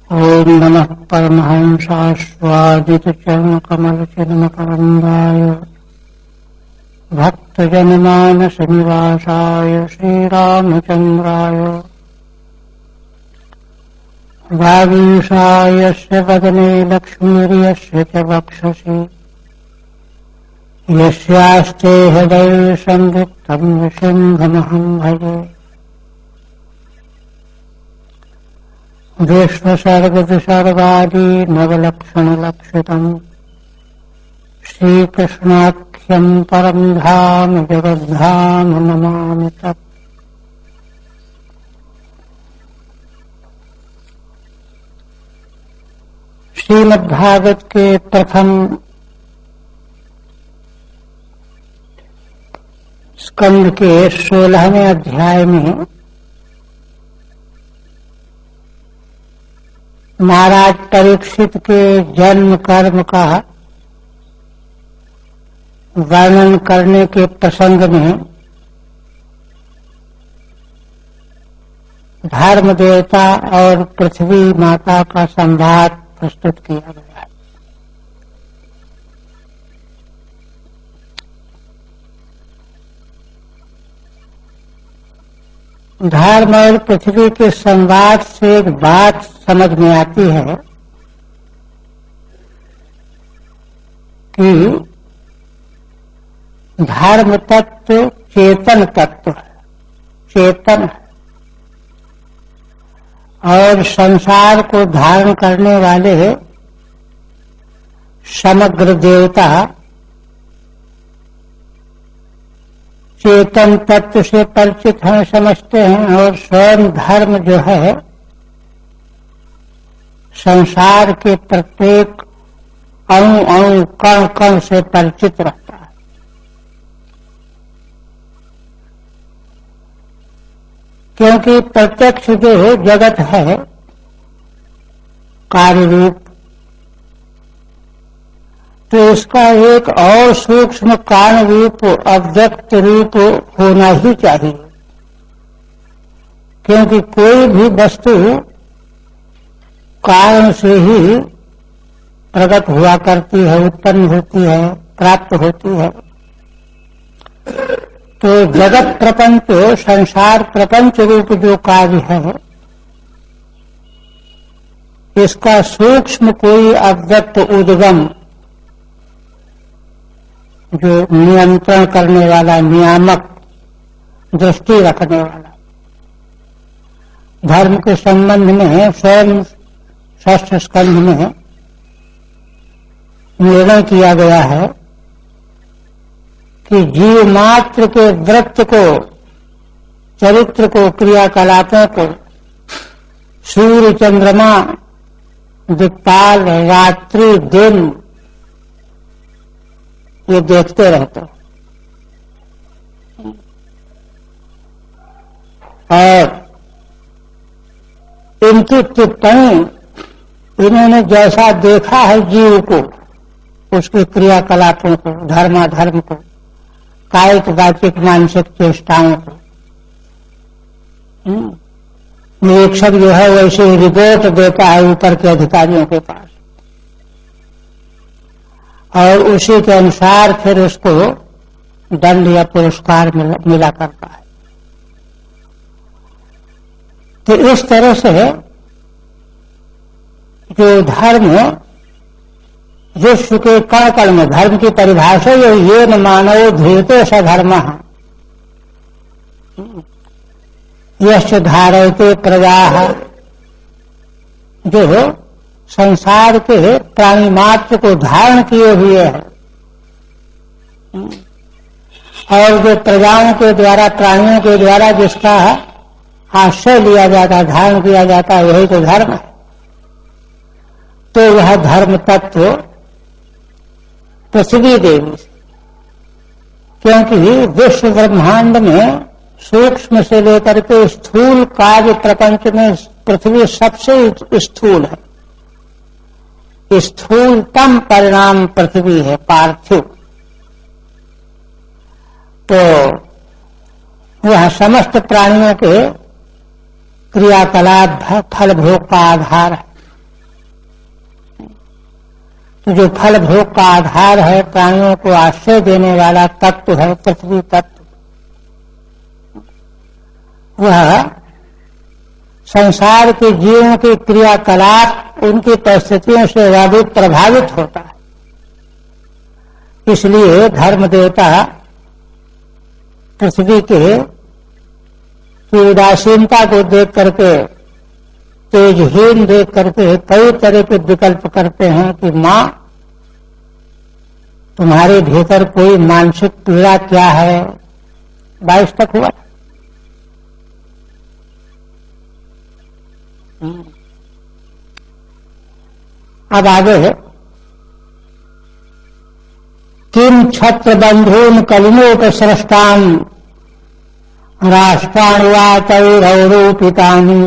ओम नमः परमहंसास्वादितचरणकमलचिन्मकरन्दाय भक्तजनमानसनिवासाय श्रीरामचन्द्राय वागीशाय यस्य वदने लक्ष्मीर्यस्य च वक्षसि यस्यास्ते हृदये संवित्तं नृसिंहमहं भजे। विश्वसर्गविसर्गादि नवलक्षणलक्षितम् श्रीकृष्णाख्यं परं धाम जगद्धाम नमामि तत्। श्रीमद्भागवत के प्रथम स्कंद के 16वें अध्याय में महाराज परीक्षित के जन्म कर्म का वर्णन करने के प्रसंग में धर्म देवता और पृथ्वी माता का संवाद प्रस्तुत किया गया है। धर्म और पृथ्वी के संवाद से एक बात समझ में आती है कि धर्म तत्व चेतन तत्व है, चेतन है और संसार को धारण करने वाले समग्र देवता चेतन तत्व से परिचित हैं, समझते हैं और स्वयं धर्म जो है संसार के प्रत्येक अणु अणु कण कण से परिचित रहता है। क्योंकि प्रत्यक्ष जो जगत है कार्य रूप, तो इसका एक और सूक्ष्म कारण रूप अव्यक्त रूप होना ही चाहिए। क्योंकि कोई भी वस्तु कारण से ही प्रकट हुआ करती है, उत्पन्न होती है, प्राप्त होती है। तो जगत प्रपंच, संसार प्रपंच रूप जो कार्य है, इसका सूक्ष्म कोई अव्यक्त उद्गम जो नियंत्रण करने वाला, नियामक दृष्टि रखने वाला, धर्म के संबंध में स्वयं षष्ठ स्कंध में निर्णय किया गया है कि जीव मात्र के वृत्त को, चरित्र को, क्रियाकलापों को सूर्य, चंद्रमा, दिक्पाल, रात्रि, दिन ये देखते रहते और इनकी टिप्पणी, इन्होंने जैसा देखा है जीव को, उसके क्रियाकलापों को, धर्माधर्म को, कायिक वाचिक मानसिक चेष्टाओं को निरीक्षक जो है वैसे रिपोर्ट देता है ऊपर के अधिकारियों के पास और उसी के अनुसार फिर उसको दंड या पुरस्कार मिला करता है। तो इस तरह से जो धर्म विश्व के कण कण में, धर्म की परिभाषा ये न मानव ध्रुवते सधर्म यश धारयते प्रजा, जो संसार के प्राणी मात्र को धारण किए हुए है और जो प्रजाओं के द्वारा, प्राणियों के द्वारा जिसका आश्रय लिया जाता है, धारण किया जाता है, वही तो धर्म है। तो वह धर्म तत्व पृथ्वी देवी, क्योंकि विश्व ब्रह्मांड में सूक्ष्म से लेकर के स्थूल कार्य प्रपंच में पृथ्वी सबसे स्थूल है। स्थूलतम परिणाम पृथ्वी है, पार्थिव। तो वह समस्त प्राणियों के क्रियाकलाप फल भोग का आधार है। तो जो फल भोग का आधार है, प्राणियों को आश्रय देने वाला तत्व है पृथ्वी तत्व, वह संसार के जीवों के क्रियाकलाप उनकी परिस्थितियों से वह भी प्रभावित होता है। इसलिए धर्म देवता पृथ्वी के उदासीनता को देख करके, तेजहीन देख करके कई तरह के विकल्प करते हैं कि मां, तुम्हारे भीतर कोई मानसिक पीड़ा क्या है। 22 तक हुआ। अब आगे है, किम छत्र बंधून कलिनोपसृष्टान राष्ट्राणि वा तैरौरूपितानि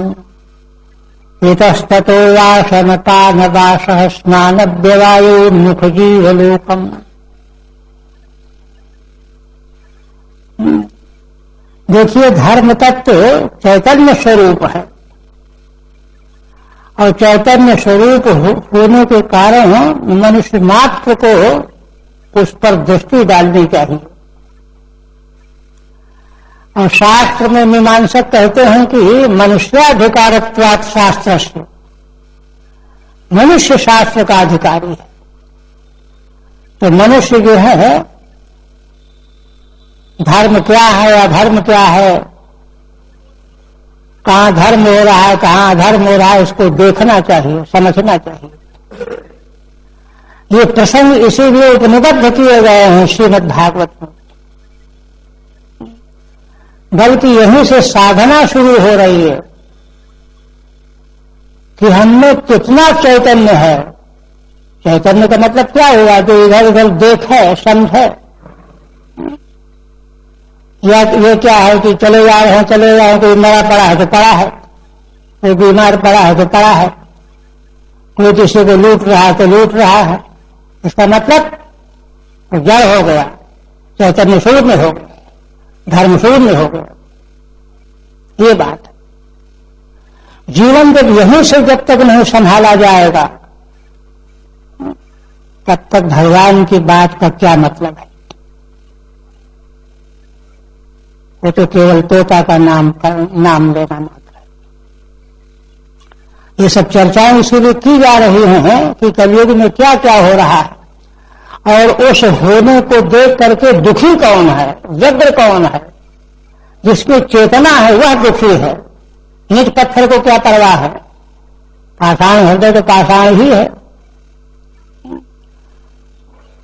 इतस्ततो वा शमता न वासः स्नानव्यवायोन्मुख जीवलोकम्। देखिए, धर्म तत्व चैतन्य स्वरूप है और चैतन्य स्वरूप होने के कारण मनुष्य मात्र को उस पर दृष्टि डालनी चाहिए। और शास्त्र में मीमांसक कहते हैं कि मनुष्याधिकारत्वात् शास्त्रस्य, मनुष्य शास्त्र का अधिकारी है। तो मनुष्य जो है, धर्म क्या है अधर्म क्या है, कहाँ धर्म हो रहा है कहाँ अधर्म हो रहा है, उसको देखना चाहिए, समझना चाहिए। ये प्रसंग इसीलिए उपनिबद्ध किए गए हैं श्रीमद् भागवत में, बल्कि यहीं से साधना शुरू हो रही है कि हमने कितना चैतन्य है। चैतन्य का मतलब क्या हुआ, जो इधर उधर देखे समझे। या ये क्या है कि चले जा रहे हैं कोई मरा पड़ा है तो पड़ा है, कोई बीमार पड़ा है तो पड़ा है, कोई किसी को लूट रहा है तो लूट रहा है। इसका मतलब जड़ हो गया, चैतन्य स्वरूप में हो गया, धर्म स्वरूप में हो गया। ये बात जीवन जब यहीं से जब तक नहीं संभाला जाएगा तब तक भगवान की बात का क्या मतलब है। वो तो केवल तोता का नाम लेना मात्र है। ये सब चर्चाएं इसीलिए की जा रही हैं कि कलयुग में क्या क्या हो रहा है, और उस होने को देख करके दुखी कौन है, व्यग्र कौन है। जिसकी चेतना है वह दुखी है। ईंट पत्थर को क्या परवाह है, पाषाण हृदय तो पाषाण ही है।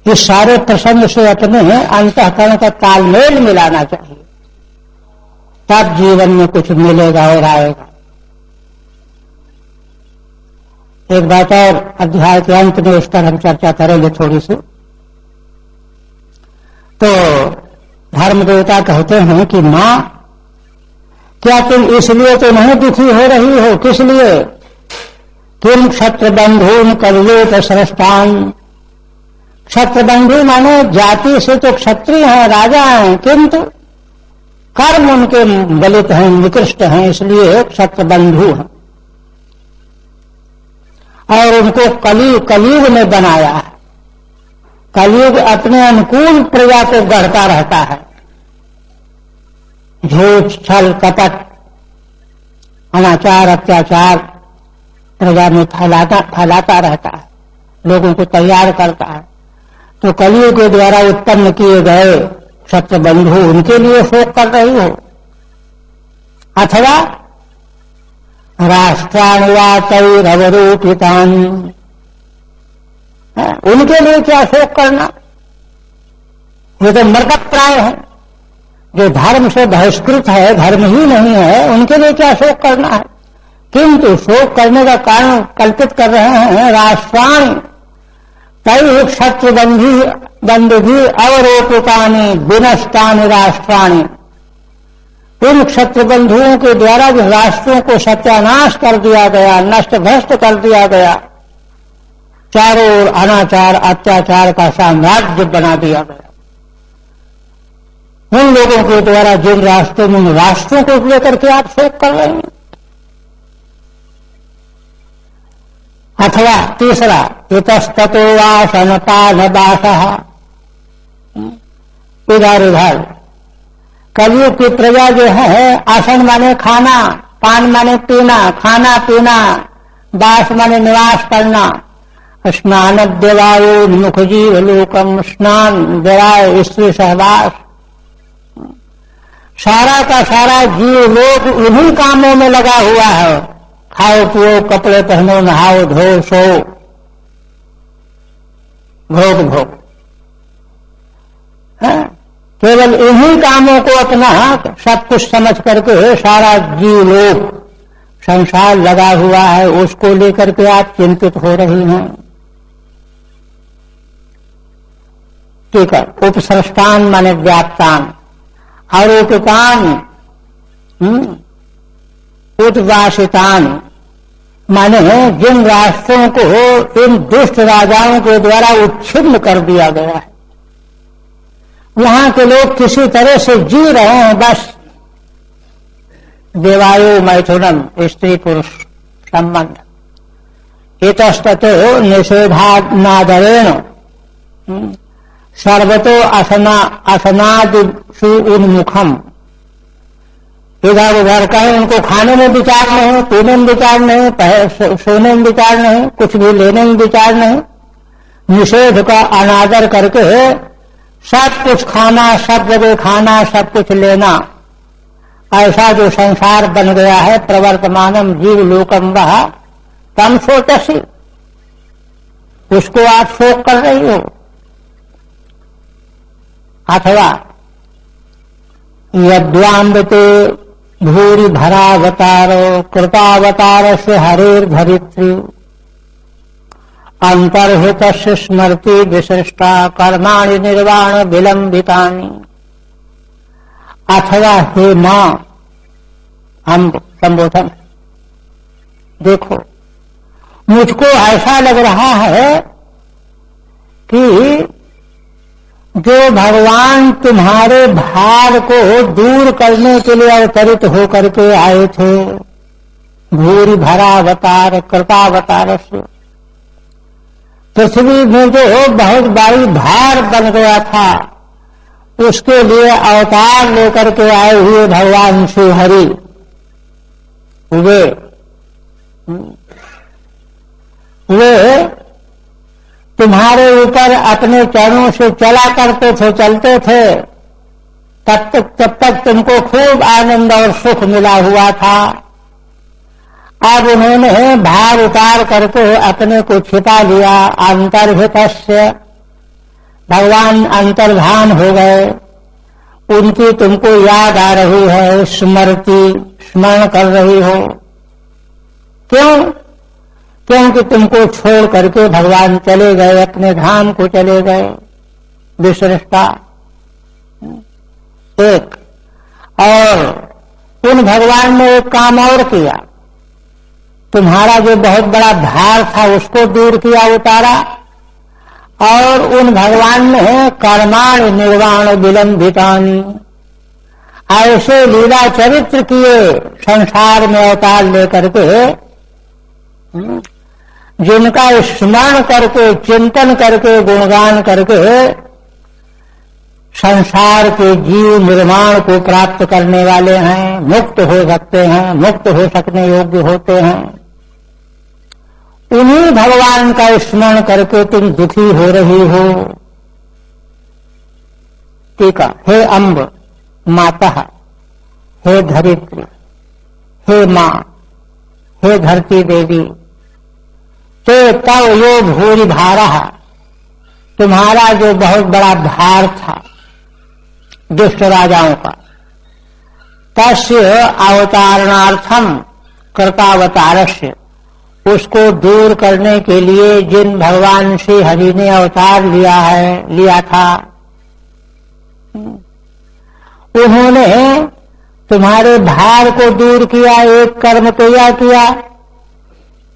इस सारे प्रसंग से अपने अंतःकरण का तालमेल मिलाना चाहिए, तब जीवन में कुछ मिलेगा और आएगा। एक बात और अध्याय के अंत में इस पर हम चर्चा करेंगे थोड़ी सी। तो धर्म देवता कहते हैं कि मां, क्या तुम इसलिए तो नहीं दुखी हो रही हो, किस लिए। किम क्षत्र बंधून कलिलोपसृष्टान, क्षत्र बंधु माने जाति से तो क्षत्रिय हैं, राजा हैं, किंतु कर्म उनके गलित हैं, निकृष्ट हैं, इसलिए क्षत्र बंधु हैं। और उनको कलयुग ने बनाया है। कलयुग अपने अनुकूल प्रजा को गढ़ता रहता है। झूठ छल कपट अनाचार अत्याचार प्रजा में फैलाता रहता है, लोगों को तैयार करता है। तो कलयुग के द्वारा उत्पन्न किए गए क्षत्र बंधु उनके लिए शोक कर रही हो, अथवा राष्ट्राणि वा तैरवरूपितानि, उनके लिए क्या शोक करना। ये तो मृतप्राय है, जो धर्म से बहिष्कृत है, धर्म ही नहीं है, उनके लिए क्या शोक करना है। किंतु शोक करने का कारण कल्पित कर रहे हैं राष्ट्राणि तैः क्षत्रबंधुभिः अवरोपितानि विनष्टानि राष्ट्राणि, उन क्षत्रबंधुओं के द्वारा जो राष्ट्रों को सत्यानाश कर दिया गया, नष्ट भ्रष्ट कर दिया गया, चारों ओर अनाचार अत्याचार का साम्राज्य बना दिया गया। उन लोगों के द्वारा जिन राष्ट्रों में, राष्ट्रों को लेकर के आप शोक कर रहे हैं। अथवा तीसरा इतस्ततो वासनपानदासः, इधर उधर। कलयुग की प्रजा जो है, आसन माने खाना, पान माने पीना, खाना पीना, दास माने निवास करना, स्नान देवायो मुख जीव लोकम, स्नान देवाय स्त्री सहवास, सारा का सारा जीव लोग उन्हीं कामों में लगा हुआ है। खाओ पियो, कपड़े पहनो, नहाओ धो, सो, भोग भोग, केवल इन्हीं कामों को अपना सब कुछ समझ करके सारा जीव लोग संसार लगा हुआ है, उसको लेकर के आप चिंतित हो रही हैं। ठीक है। उपसृष्टान माने व्याप्तान, आरोपितान, उद्वासितान माने जिन राष्ट्रों को इन दुष्ट राजाओं के द्वारा उच्छिन्न कर दिया गया है, वहां के लोग किसी तरह से जी रहे हैं, बस देवायु मैथुनम, स्त्री पुरुष संबंध, इतस्ततो निषेधानादरेण सर्वतो असनादिषु उन्मुखम, इधर उधर कहीं उनको खाने में विचार नहीं, पीने में विचार नहीं, सोने में विचार नहीं, कुछ भी लेने में विचार नहीं, निषेध का अनादर करके सब कुछ खाना, सब जगह खाना, सब कुछ लेना, ऐसा जो संसार बन गया है, प्रवर्तमानम जीव लोकम वह तम शोचसी, उसको आप शोक कर रही हो। अथवा यद्वाम्बते भूरि भरावतारो कृतावतार से हरेर धरित्री, अंतर्हित स्मृति विशिष्टा कर्माणि निर्वाण विलंबितानि। अथवा हे मां, हम संबोधन, देखो मुझको ऐसा लग रहा है कि जो भगवान तुम्हारे भार को दूर करने के लिए अवतरित होकर के आए थे, भूरि भरावतार कृतावतार से, पृथ्वी में जो बहुत बड़ी भार बन गया था, उसके लिए अवतार लेकर के आए हुए भगवान श्री हरि वे तुम्हारे ऊपर अपने चरणों से चला करते थे, चलते थे, तब तक तुमको खूब आनंद और सुख मिला हुआ था। अब उन्होंने भार उतार करके अपने को छिपा लिया, अंतर्हितस्य, भगवान अंतर्धान हो गए, उनकी तुमको याद आ रही है, स्मृति, स्मरण कर रही हो। क्यों? क्योंकि तुमको छोड़ करके भगवान चले गए, अपने धाम को चले गए, विश्रेष्ठता एक। और उन भगवान ने एक काम और किया, तुम्हारा जो बहुत बड़ा भार था उसको दूर किया, उतारा, और उन भगवान ने कर्माण निर्वाण विलंबितानि, ऐसे लीला चरित्र किए संसार में अवतार लेकर के, जिनका स्मरण करके, चिंतन करके, गुणगान करके संसार के जीव निर्माण को प्राप्त करने वाले हैं, मुक्त हो सकते हैं, मुक्त हो सकने योग्य होते हैं। उन्हीं भगवान का स्मरण करके तुम दुखी हो रही हो। टीका, हे अम्ब माता, हे धरित्री, हे मां, हे धरती देवी, ते तव यो भूरि भारः, तुम्हारा जो बहुत बड़ा भार था दुष्ट राजाओं का, तस्य अवतारणार्थम कृतावतारस्य, उसको दूर करने के लिए जिन भगवान श्री हरि ने अवतार लिया था, उन्होंने तुम्हारे भार को दूर किया। एक कर्म तो यह किया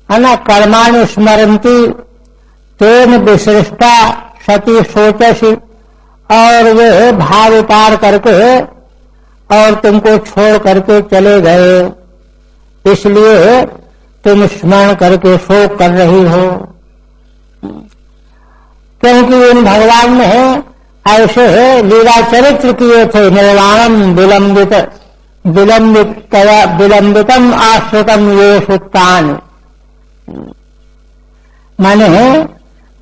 है ना, कर्माणि स्मरन्ति तेन विशिष्टा सती सोचसी, और वे भार उतार करके और तुमको छोड़ करके चले गए, इसलिए तुम स्मरण करके शोक कर रही हो। क्योंकि उन भगवान ने ऐसे लीला चरित्र किए थे। निर्वाणम विलंबितम आश्रितम ये सुत्तान, माने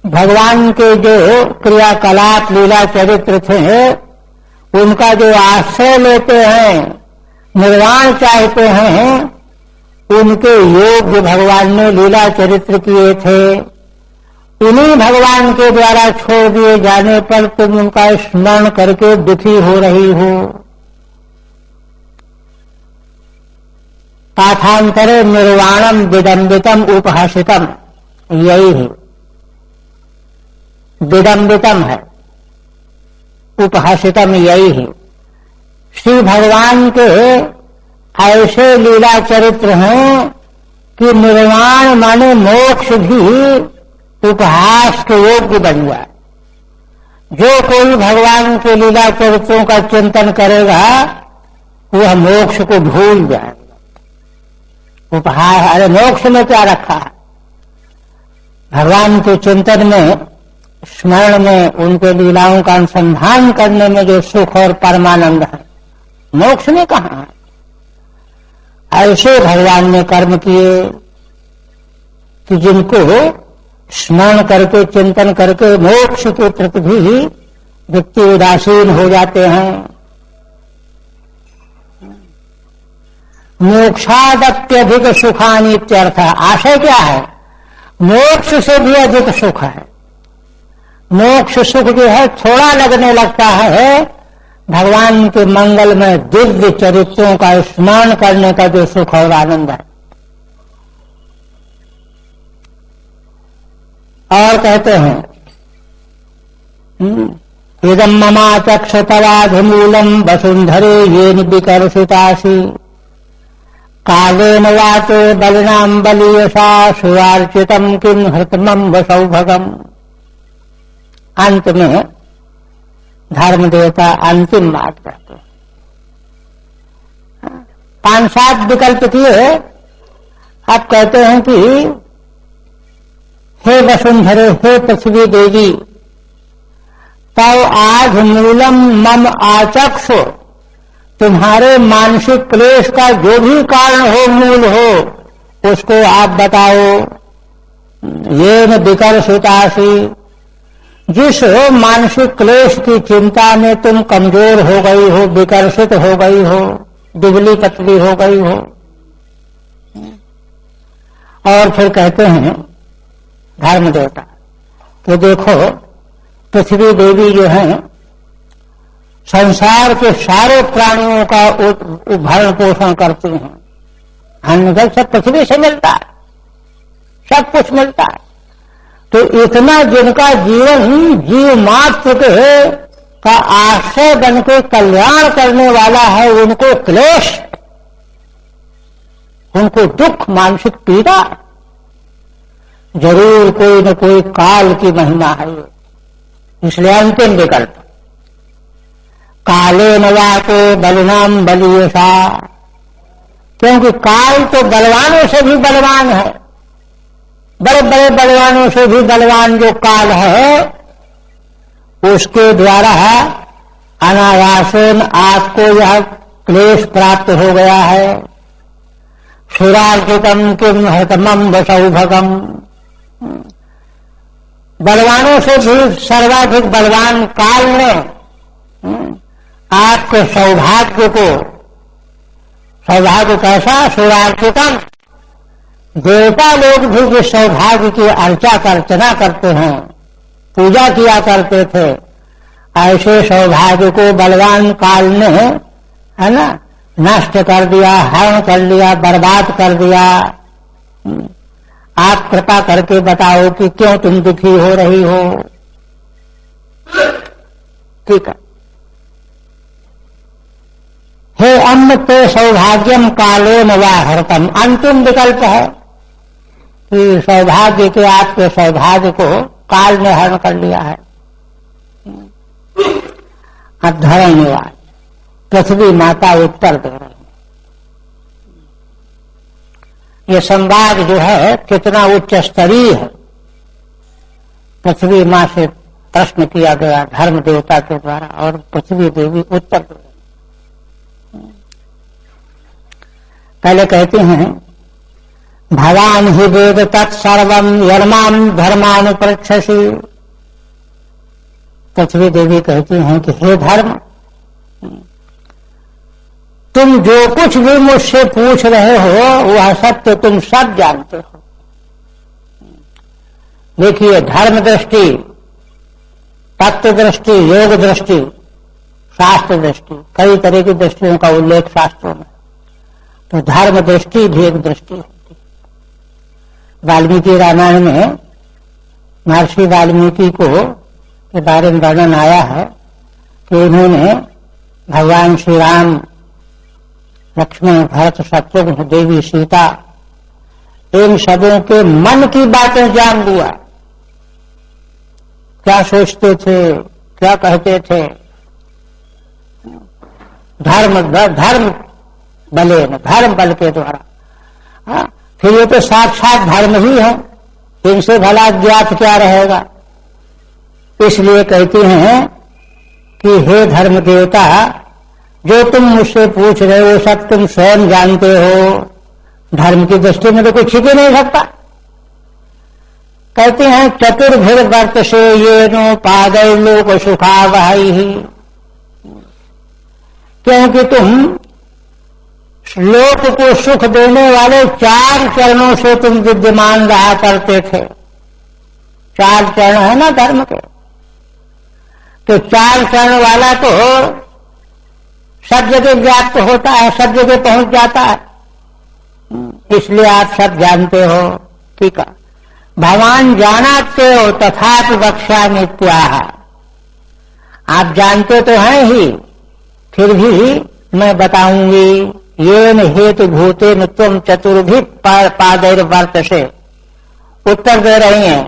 भगवान के जो क्रियाकलाप लीला चरित्र थे उनका जो आश्रय लेते हैं, निर्वाण चाहते हैं, उनके योग्य भगवान ने लीला चरित्र किए थे। उन्हीं भगवान के द्वारा छोड़ दिए जाने पर तुम उनका स्मरण करके दुखी हो रही हो। पाठांतरे निर्वाणम विडंबितम उपहासितम, यही है, विडंबितम है, उपहासितम यही है। श्री भगवान के ऐसे लीला चरित्र हैं कि निर्वाण माने मोक्ष भी उपहास के योग्य बन जाए। जो कोई भगवान के लीला चरित्रों का चिंतन करेगा वह मोक्ष को भूल जाएगा। उपहास, अरे मोक्ष में क्या रखा है? भगवान के चिंतन में, स्मरण में, उनके लीलाओं का अनुसंधान करने में जो सुख और परमानंद है, मोक्ष में कहाँ है? ऐसे भगवान ने कर्म किए कि जिनको स्मरण करके, चिंतन करके मोक्ष के प्रति भी व्यक्ति उदासीन हो जाते हैं। मोक्षादप्यधिक सुखानि इत्यर्थ। आशय क्या है? मोक्ष से भी अधिक सुख है। मोक्ष सुख जो है थोड़ा लगने लगता है, भगवान के मंगल में दिव्य चरित्रों का स्मरण करने का जो सुख और आनंद है। और कहते हैं इदं ममाचक्ष तवाधिमूलम वसुंधरे येन विकर्षितासि कालेन वाते बलिनां बलीयसा सुरार्चितम किं हृतमं वसौभगम। अंत में धर्म देवता अंतिम बात कहते हैं। 5-7 विकल्प किए, अब कहते हैं कि हे वसुंधरे, हे पृथ्वी देवी, तव आध मूलम मम आचक्षु, तुम्हारे मानसिक क्लेश का जो भी कारण हो, मूल हो, उसको आप बताओ। ये न विकर्षितासि, जिस मानसिक क्लेश की चिंता में तुम कमजोर हो गई हो, विकर्षित हो गई हो, दुबली पतली हो गई हो। और फिर कहते हैं धर्म देवता कि देखो, पृथ्वी देवी जो है संसार के सारे प्राणियों का भरण पोषण करते हैं। अन्न जल सब पृथ्वी से मिलता है, सब कुछ मिलता है। तो इतना जिनका जीवन जीव मात्र के का आश्रय बन के कल्याण करने वाला है, उनको क्लेश, उनको दुख, मानसिक पीड़ा, जरूर कोई न कोई काल की महिमा है। इसलिए अंतिम विकल्प काले नवाते बलनाम बलियसा, क्योंकि काल तो बलवानों से भी बलवान है, बड़े बड़े बलवानों से भी बलवान जो काल है, उसके द्वारा अनायासेन आपको यह क्लेश प्राप्त हो गया है। सुरार्जितम किम हतमम वसौभगम, बलवानों से भी सर्वाधिक बलवान काल ने आपके सौभाग्य को, सौभाग्य कैसा? सुरार्जितम, देवता लोग भी जिस सौभाग्य की अर्चना करते हैं, पूजा किया करते थे, ऐसे सौभाग्य को बलवान काल ने, है ना, नष्ट कर दिया, हरण कर लिया, बर्बाद कर दिया। आप कृपा करके बताओ कि क्यों तुम दुखी हो रही हो? ठीक है। हे अम्म ते सौभाग्यम कालेन वा हरतम, अंतिम विकल्प है कि सौभाग्य के, आपके सौभाग्य को काल ने हरण कर लिया है। अब धर्मवाद पृथ्वी माता उत्तर दे रही है। ये संवाद जो है कितना उच्च स्तरीय है। पृथ्वी माँ से प्रश्न किया गया धर्म देवता के द्वारा और पृथ्वी देवी उत्तर दे रही। पहले कहते हैं भवान ही वेद तत्सर्वम यर्माम धर्मानुपृच्छसि। पृथ्वी देवी कहती हैं कि हे धर्म, तुम जो कुछ भी मुझसे पूछ रहे हो वह सत्य तुम सब जानते हो। देखिए, धर्म दृष्टि, तत्व दृष्टि, योग दृष्टि, शास्त्र दृष्टि, कई तरह की दृष्टियों का उल्लेख शास्त्रों में। तो धर्म दृष्टि भी एक दृष्टि होती है। वाल्मीकि रामायण में महर्षि वाल्मीकि को के बारे में वर्णन आया है कि उन्होंने भगवान श्री राम, लक्ष्मण, भरत, शत्रुघ्न, देवी सीता, इन सबों के मन की बातें जान लिया। क्या सोचते थे, क्या कहते थे। धर्म बले न, धर्म बल के द्वारा। फिर ये तो साक्षात धर्म ही है, इनसे भला ज्ञात क्या रहेगा। इसलिए कहते हैं कि हे धर्म देवता, जो तुम मुझसे पूछ रहे हो सब तुम स्वयं जानते हो। धर्म की दृष्टि में तो कोई छिप ही नहीं सकता। कहते हैं चतुर्भुज वर्त से ये नो पादय लोक सुखावहै ही। क्योंकि तुम लोक को सुख देने वाले 4 चरणों से तुम विद्यमान रहा करते थे। 4 चरण है ना धर्म के, तो 4 चरण वाला तो सब जगह व्याप्त होता है, सब जगह पहुंच जाता है। इसलिए आप सब जानते हो। ठीक है, भगवान जानाते हो तथापि वक्ष्यामि इत्याह। आप जानते तो हैं ही, फिर भी मैं बताऊंगी। येन हेतु भूतेन त्वं चतुर्भि पादैर वर्तसे। उत्तर दे रही हैं,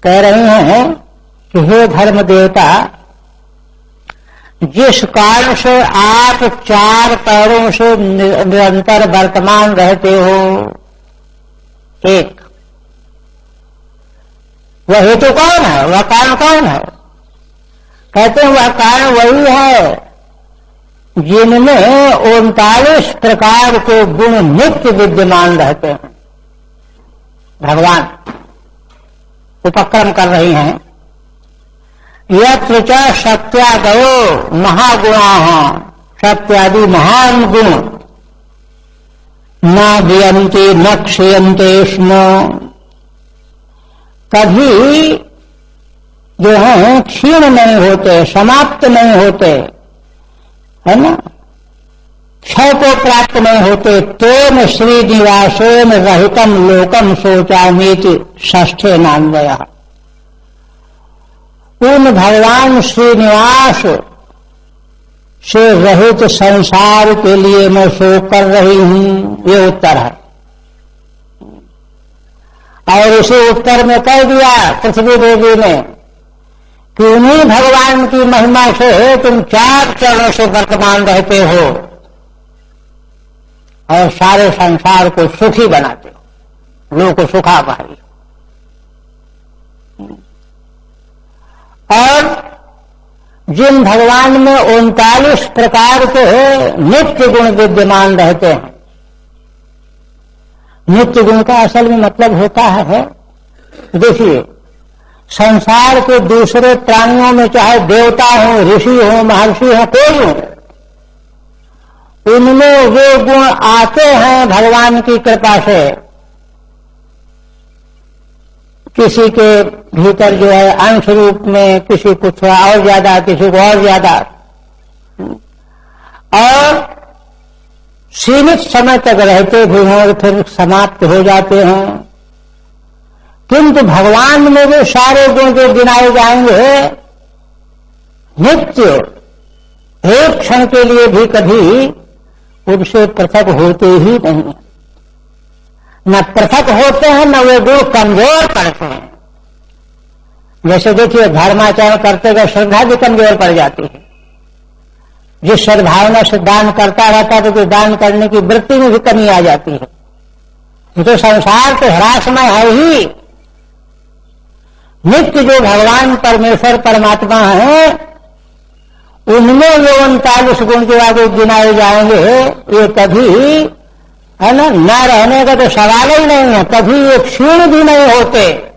कह रही हैं कि हे धर्म देवता, जिस कारण से आप 4 पैरों से निरंतर वर्तमान रहते हो, एक वह हेतु कौन है, वह कारण कौन है। कहते हैं वह कारण वही है जिनमें 39 प्रकार के गुण नित्य विद्यमान रहते हैं। भगवान उपक्रम कर रही हैं, यत्र च सत्यादयो महागुणाः, सत्यादि महान गुण न वियन्ते न क्षीयन्ते स्म। कभी जो है क्षीण नहीं होते, समाप्त नहीं होते, है ना, क्षय को प्राप्त नहीं होते। तेन श्रीनिवासेन रहितम लोकम शोचामीति षष्ठे नान्वयः। उन भगवान श्रीनिवास से रहित संसार के लिए मैं शोक कर रही हूं, ये उत्तर है। और उसी उत्तर में कह दिया पृथ्वी देवी ने कि उन्हीं भगवान की महिमा से तुम 4 चरणों से वर्तमान रहते हो और सारे संसार को सुखी बनाते हो, लोगों को सुखा पाई। और जिन भगवान में 39 प्रकार के नित्य गुण विद्यमान रहते हैं। नित्य गुण का असल में मतलब होता है, देखिए, संसार के दूसरे प्राणियों में चाहे देवता हो, ऋषि हो, महर्षि हो, कोई हो, उनमें वे गुण आते हैं भगवान की कृपा से। किसी के भीतर जो है अंश रूप में, किसी को थोड़ा और ज्यादा, किसी को और ज्यादा, और सीमित समय तक रहते भी हैं और फिर समाप्त हो जाते हैं। किंतु भगवान में भी सारे गुण जो गिनाए जाएंगे नित्य, एक क्षण के लिए भी कभी उनसे पृथक होते ही नहीं। न पृथक होते हैं, न वे गुण कमजोर पड़ते हैं। जैसे देखिए, धर्माचरण करते गए श्रद्धा भी कमजोर पड़ जाती है। जिस सद्भावना से दान करता रहता है तो दान करने की वृत्ति में भी कमी आ जाती है। ये तो संसार तो ह्रासमय है ही। नित्य जो भगवान परमेश्वर परमात्मा है, उनमें ये 39 गुण जो आगे गिनाए जाएंगे, ये कभी है ना, न रहने का तो सवाल ही नहीं है, कभी ये क्षीण भी नहीं होते।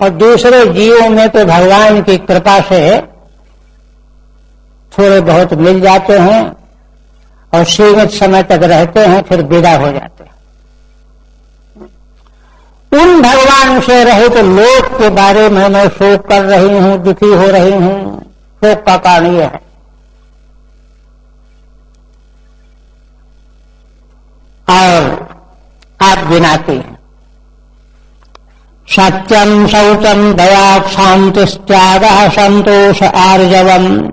और दूसरे जीवों में तो भगवान की कृपा से थोड़े बहुत मिल जाते हैं और सीमित समय तक रहते हैं, फिर विदा हो जाते हैं। उन भगवान से रहित तो लोक के बारे में मैं शोक कर रही हूं, दुखी हो रही हूं। शोक का कारण यह है। और आप गिनाते हैं, सत्यम शौचम दया शांतिस्त्यागः संतोष आर्जवम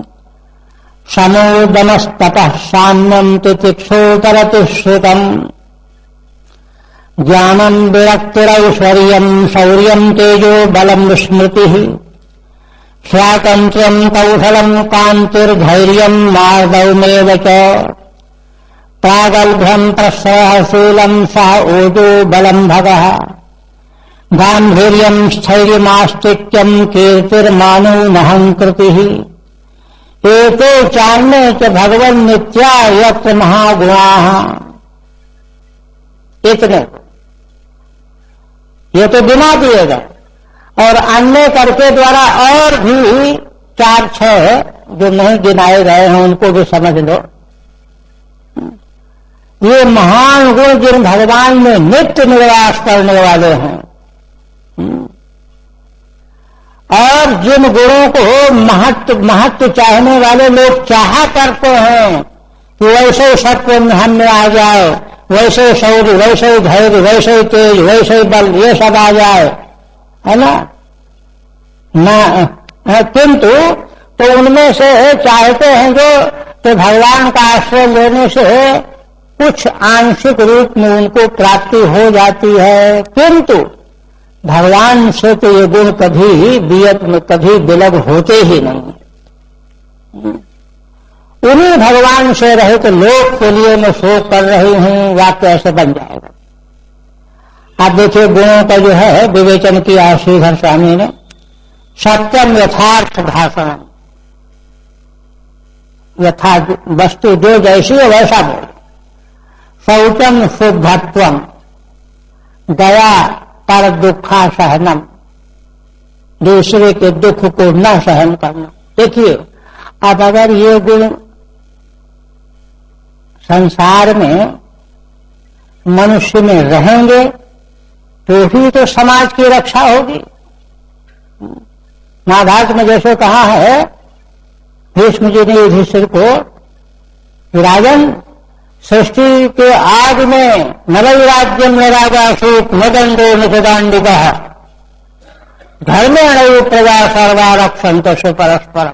समोदमस्तपः साम्यं तितिक्षोतरति श्रुतम् ज्ञानम विरक्तिरैश्वर्यं शौर्यं तेजो बलम स्मृतिः स्वातंत्र्यं कौशलं कान्तिर्धैर्यं मार्दवमेव च प्रागल्भ्यं प्रश्रयशीलं सह ओजो बलं भगः गांभीर्यं स्थैर्यमास्तिक्यं कीर्तिर्मानोऽहंकृतिः एते चान्ये च भगवन् नित्या यत्र महागुणाः। इतने ये तो गिना दिए गए, और अन्य करके द्वारा और भी 4-6 जो नहीं गिनाए गए हैं उनको भी समझ लो। ये महान गुण जिन भगवान में नित्य निवास करने वाले हैं, और जिन गुणों को महत्व चाहने वाले लोग चाहा करते हैं कि वैसे सत्य हम में आ जाए, वैसे शौर्य, वैसे धैर्य, वैसे तेज, वैसे बल, ये सब आ जाए, है ना, किंतु तो उनमें से चाहते हैं जो, तो भगवान का आश्रय लेने से कुछ आंशिक रूप में उनको प्राप्ति हो जाती है, किंतु भगवान से तो ये गुण कभी वियत में कभी विलग होते ही नहीं। उन्हीं भगवान से रहे तो लोक के लिए मैं शोक कर रही हूं, वाक्य ऐसे बन जाएगा। आप देखिए गुणों का जो है विवेचन किया श्रीधर स्वामी ने। सत्यम यथार्थ भाषण, यथार्थ वस्तु जो जैसी है वैसा बोल। शौचम शुद्धत्वम, दया पर दुखा सहनम, दूसरे के दुख को न सहन करना। देखिए अब अगर ये गुण संसार में मनुष्य में रहेंगे तो ही तो समाज की रक्षा होगी। महाभारत में जैसे कहा है भीष्म जी ने युधिष्ठिर को, राजन सृष्टि के आग में नवै राज्यम न राजा शोक न दंडो न सदांडिका धर्मेण प्रजा सर्वा रक्षन्त परस्परम।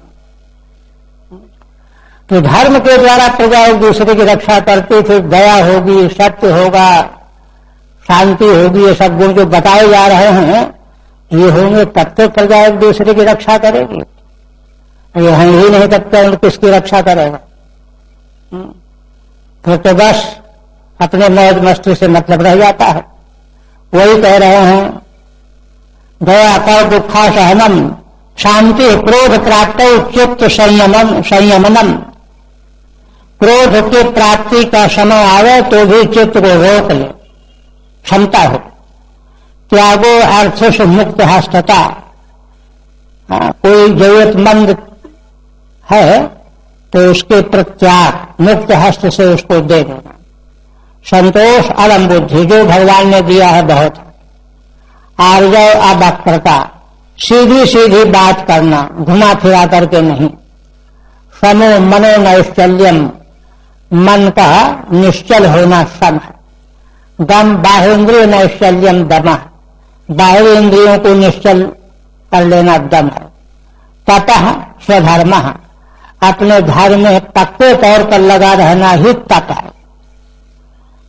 तो धर्म के द्वारा प्रजा एक दूसरे की रक्षा करती थी, दया होगी, सत्य होगा, शांति होगी, ये सब गुण जो बताए जा रहे हैं ये होंगे तब तो प्रजा एक दूसरे की रक्षा करेगी। ये हैं ही नहीं तब तो किसकी रक्षा करेगा? तो बस अपने मौज मस्ती से मतलब रह जाता है। वही कह रहे हैं दया कर दुखा सहनम शांति क्रोध प्राप्त चित्त संयमनम। क्रोध की प्राप्ति का समय आवे तो भी चित्त को रोक ले, क्षमता हो। त्यागो अर्थ से मुक्त हस्तता, कोई जरूरतमंद है तो उसके प्रत्याग मुक्त हस्त से उसको दे देना। संतोष अलम बुद्धि, जो भगवान ने दिया है बहुत। आर्जव अवक्रता, सीधी सीधी बात करना, घुमा फिरा करके नहीं। समो मनो नैश्चल्यम, मन का निश्चल होना सम है। दम बाहेन्द्रिय नैश्चल्यम दम, बाह्य इंद्रियों को निश्चल कर लेना दम है। तपः स्वधर्म, अपने धर्म में पक्के तौर पर लगा रहना ही तप है।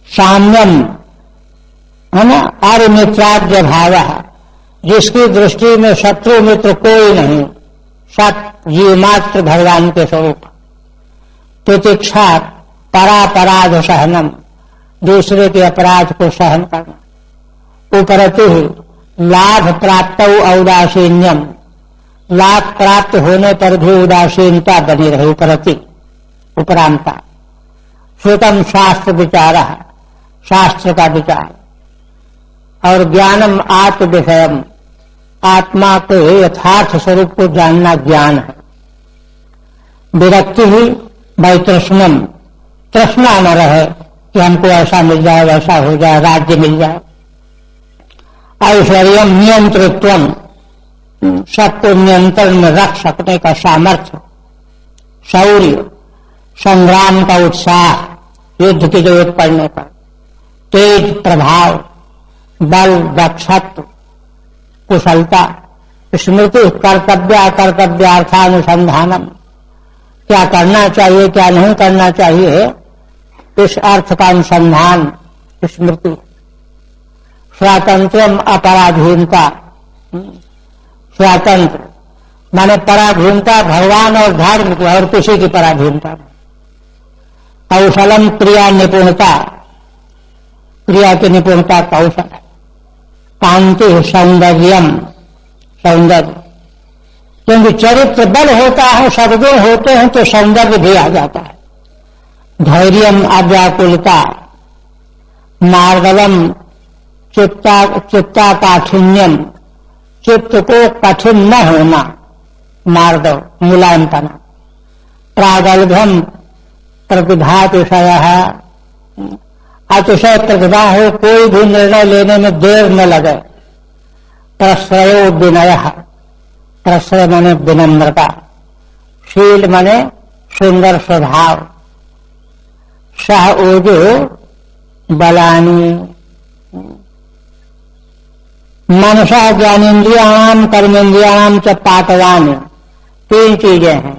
साम्यम है ना, और मित्राद्य भाव, जिसकी दृष्टि में शत्रु मित्र कोई नहीं, सत जीव मात्र भगवान के स्वरूप। तितिक्षा परापराध सहनम, दूसरे के अपराध को सहन करना। उपरति लाभ प्राप्त औदासीन्यम, लाभ प्राप्त होने पर भी उदासीनता बनी रही, प्रति उपरांता। श्रुतम शास्त्र विचार, शास्त्र का विचार, और ज्ञानम आत्म विषयम, आत्मा के यथार्थ स्वरूप को जानना ज्ञान है। विरक्ति ही वैतृष्णम, तृष्णा न रहे कि हमको ऐसा मिल जाए, वैसा हो जाए, राज्य मिल जाए। ऐश्वर्य नियंत्रित्वम, सबको नियंत्रण में रख सकने का सामर्थ्य। शौर्य, संग्राम का उत्साह, युद्ध की जरूरत पड़ने पर। तेज प्रभाव, बल, दक्षत्व, कुशलता। स्मृति, कर्तव्य अकर्तव्यार्थानुसंधानम, क्या करना चाहिए क्या नहीं करना चाहिए, इस अर्थ का अनुसंधान स्मृति। स्वातंत्र्यम अपराधीनता, स्वातंत्र माने पराधीनता भगवान और धर्म को, और किसी की पराधीनता। कौशलम क्रिया निपुणता, क्रिया की निपुणता कौशल। कांति सौंदर्यम, सौंदर्य, क्योंकि चरित्र बल होता है, सद्गुण होते हैं तो सौंदर्य भी आ जाता है। धैर्यम अव्याकुलता, मार्गलम चित्ता काठिन्यम, चित्त को कठिन न होना, मार्गव मुलायमपना। प्रागल्भम प्रतिभातिशय, अतिशय प्रतिभा हो, कोई भी निर्णय लेने में देर न लगे। प्रश्रयो विनय, प्रश्रय माने विनम्रता। शील माने सुंदर स्वभाव। सह ओजो बलानी, मनसा ज्ञानेन्द्रियाणाम कर्मेन्द्रियाणाम च पाटवान, तीन चीजें हैं।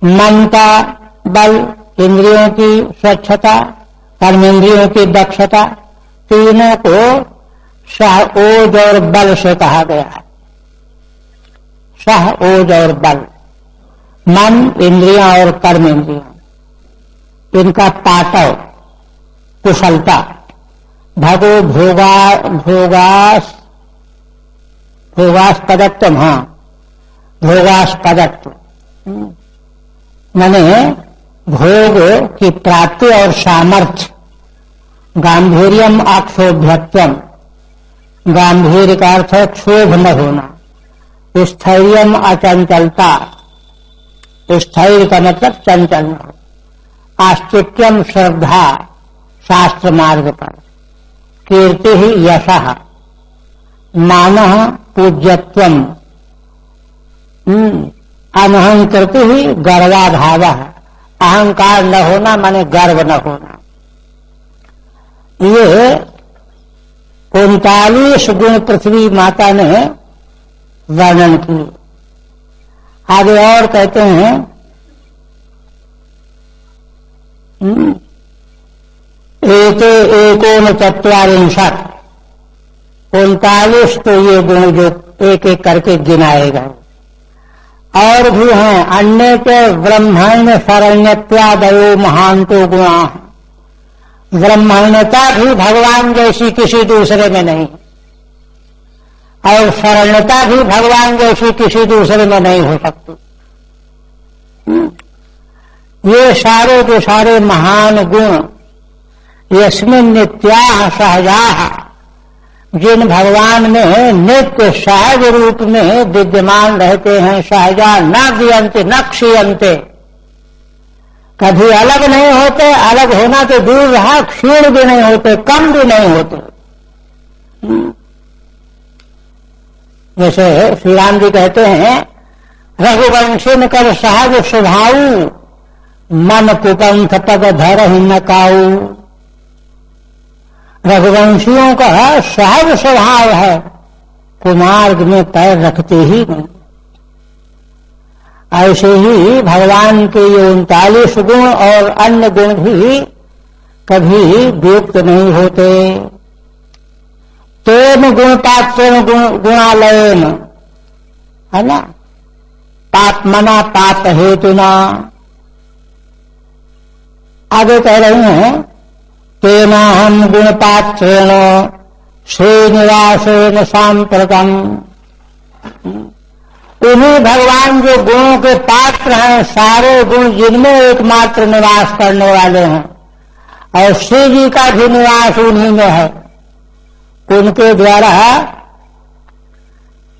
मन का बल, इंद्रियों की स्वच्छता, कर्मेंद्रियों की दक्षता, तीनों को सह ओज और बल से कहा गया है। सह ओज और बल, मन, इंद्रियां और कर्मेंद्रियां, इनका पाटव, कुशलता। भगो भोगास्पदत्व, हाँ, भोगास्पदत्व माने भोग की प्राप्ति और सामर्थ्य। गांधीर्यम अक्षोभ्यत्वम, गांधीर्य का अर्थ है क्षोभ न होना। स्थैर्यम अचंचलता, स्थैर्य का मतलब चंचल न हो। आस्तिक्यम श्रद्धा, शास्त्र मार्ग पर। कीर्ति ही यशः, मानः पूज्यत्वम। अनहंकृति ही गर्वाभाव, अहंकार न होना माने गर्व न होना। ये 39 गुण पृथ्वी माता ने वर्णन किए। आगे और कहते हैं एते एकोन 44, 39 तो ये गुण जो एक एक करके गिनाए गए। और भी हैं, अन्य के ब्रह्मण्य शरण्यत्वादयो महांतो गुणा। ब्रह्मण्यता भी भगवान जैसी किसी दूसरे में नहीं, और शरण्यता भी भगवान जैसी किसी दूसरे में नहीं हो सकती। ये सारे के सारे महान गुण यस्मिन् नित्याः सहजाः, जिन भगवान में नित्य सहज रूप में विद्यमान रहते हैं। सहजा न दियंते न क्षीयंते, कभी अलग नहीं होते, अलग होना तो दूर रहा, क्षीण भी नहीं होते, कम भी नहीं होते। जैसे श्री राम जी कहते हैं रघुवंशी कर सहज स्वभाव, मन कुपंथ पद धर न काऊ। रघुवंशियों का सहज स्वभाव है, कुमार्ग में पैर रखते ही नहीं। ऐसे ही भगवान के ये 39 गुण और अन्य गुण भी कभी वियुक्त नहीं होते। तेन गुण पात्रेण गुणालयन, है ना, पाप मना पाप हेतुना। आगे कह रहे हैं तेना हम गुण पात्रेण श्रीनिवासेन सांप्रतम। उन्हीं भगवान जो गुणों के पात्र हैं, सारे गुण जिनमें एकमात्र निवास करने वाले हैं, और श्री जी का भी निवास उन्हीं में है, उनके द्वारा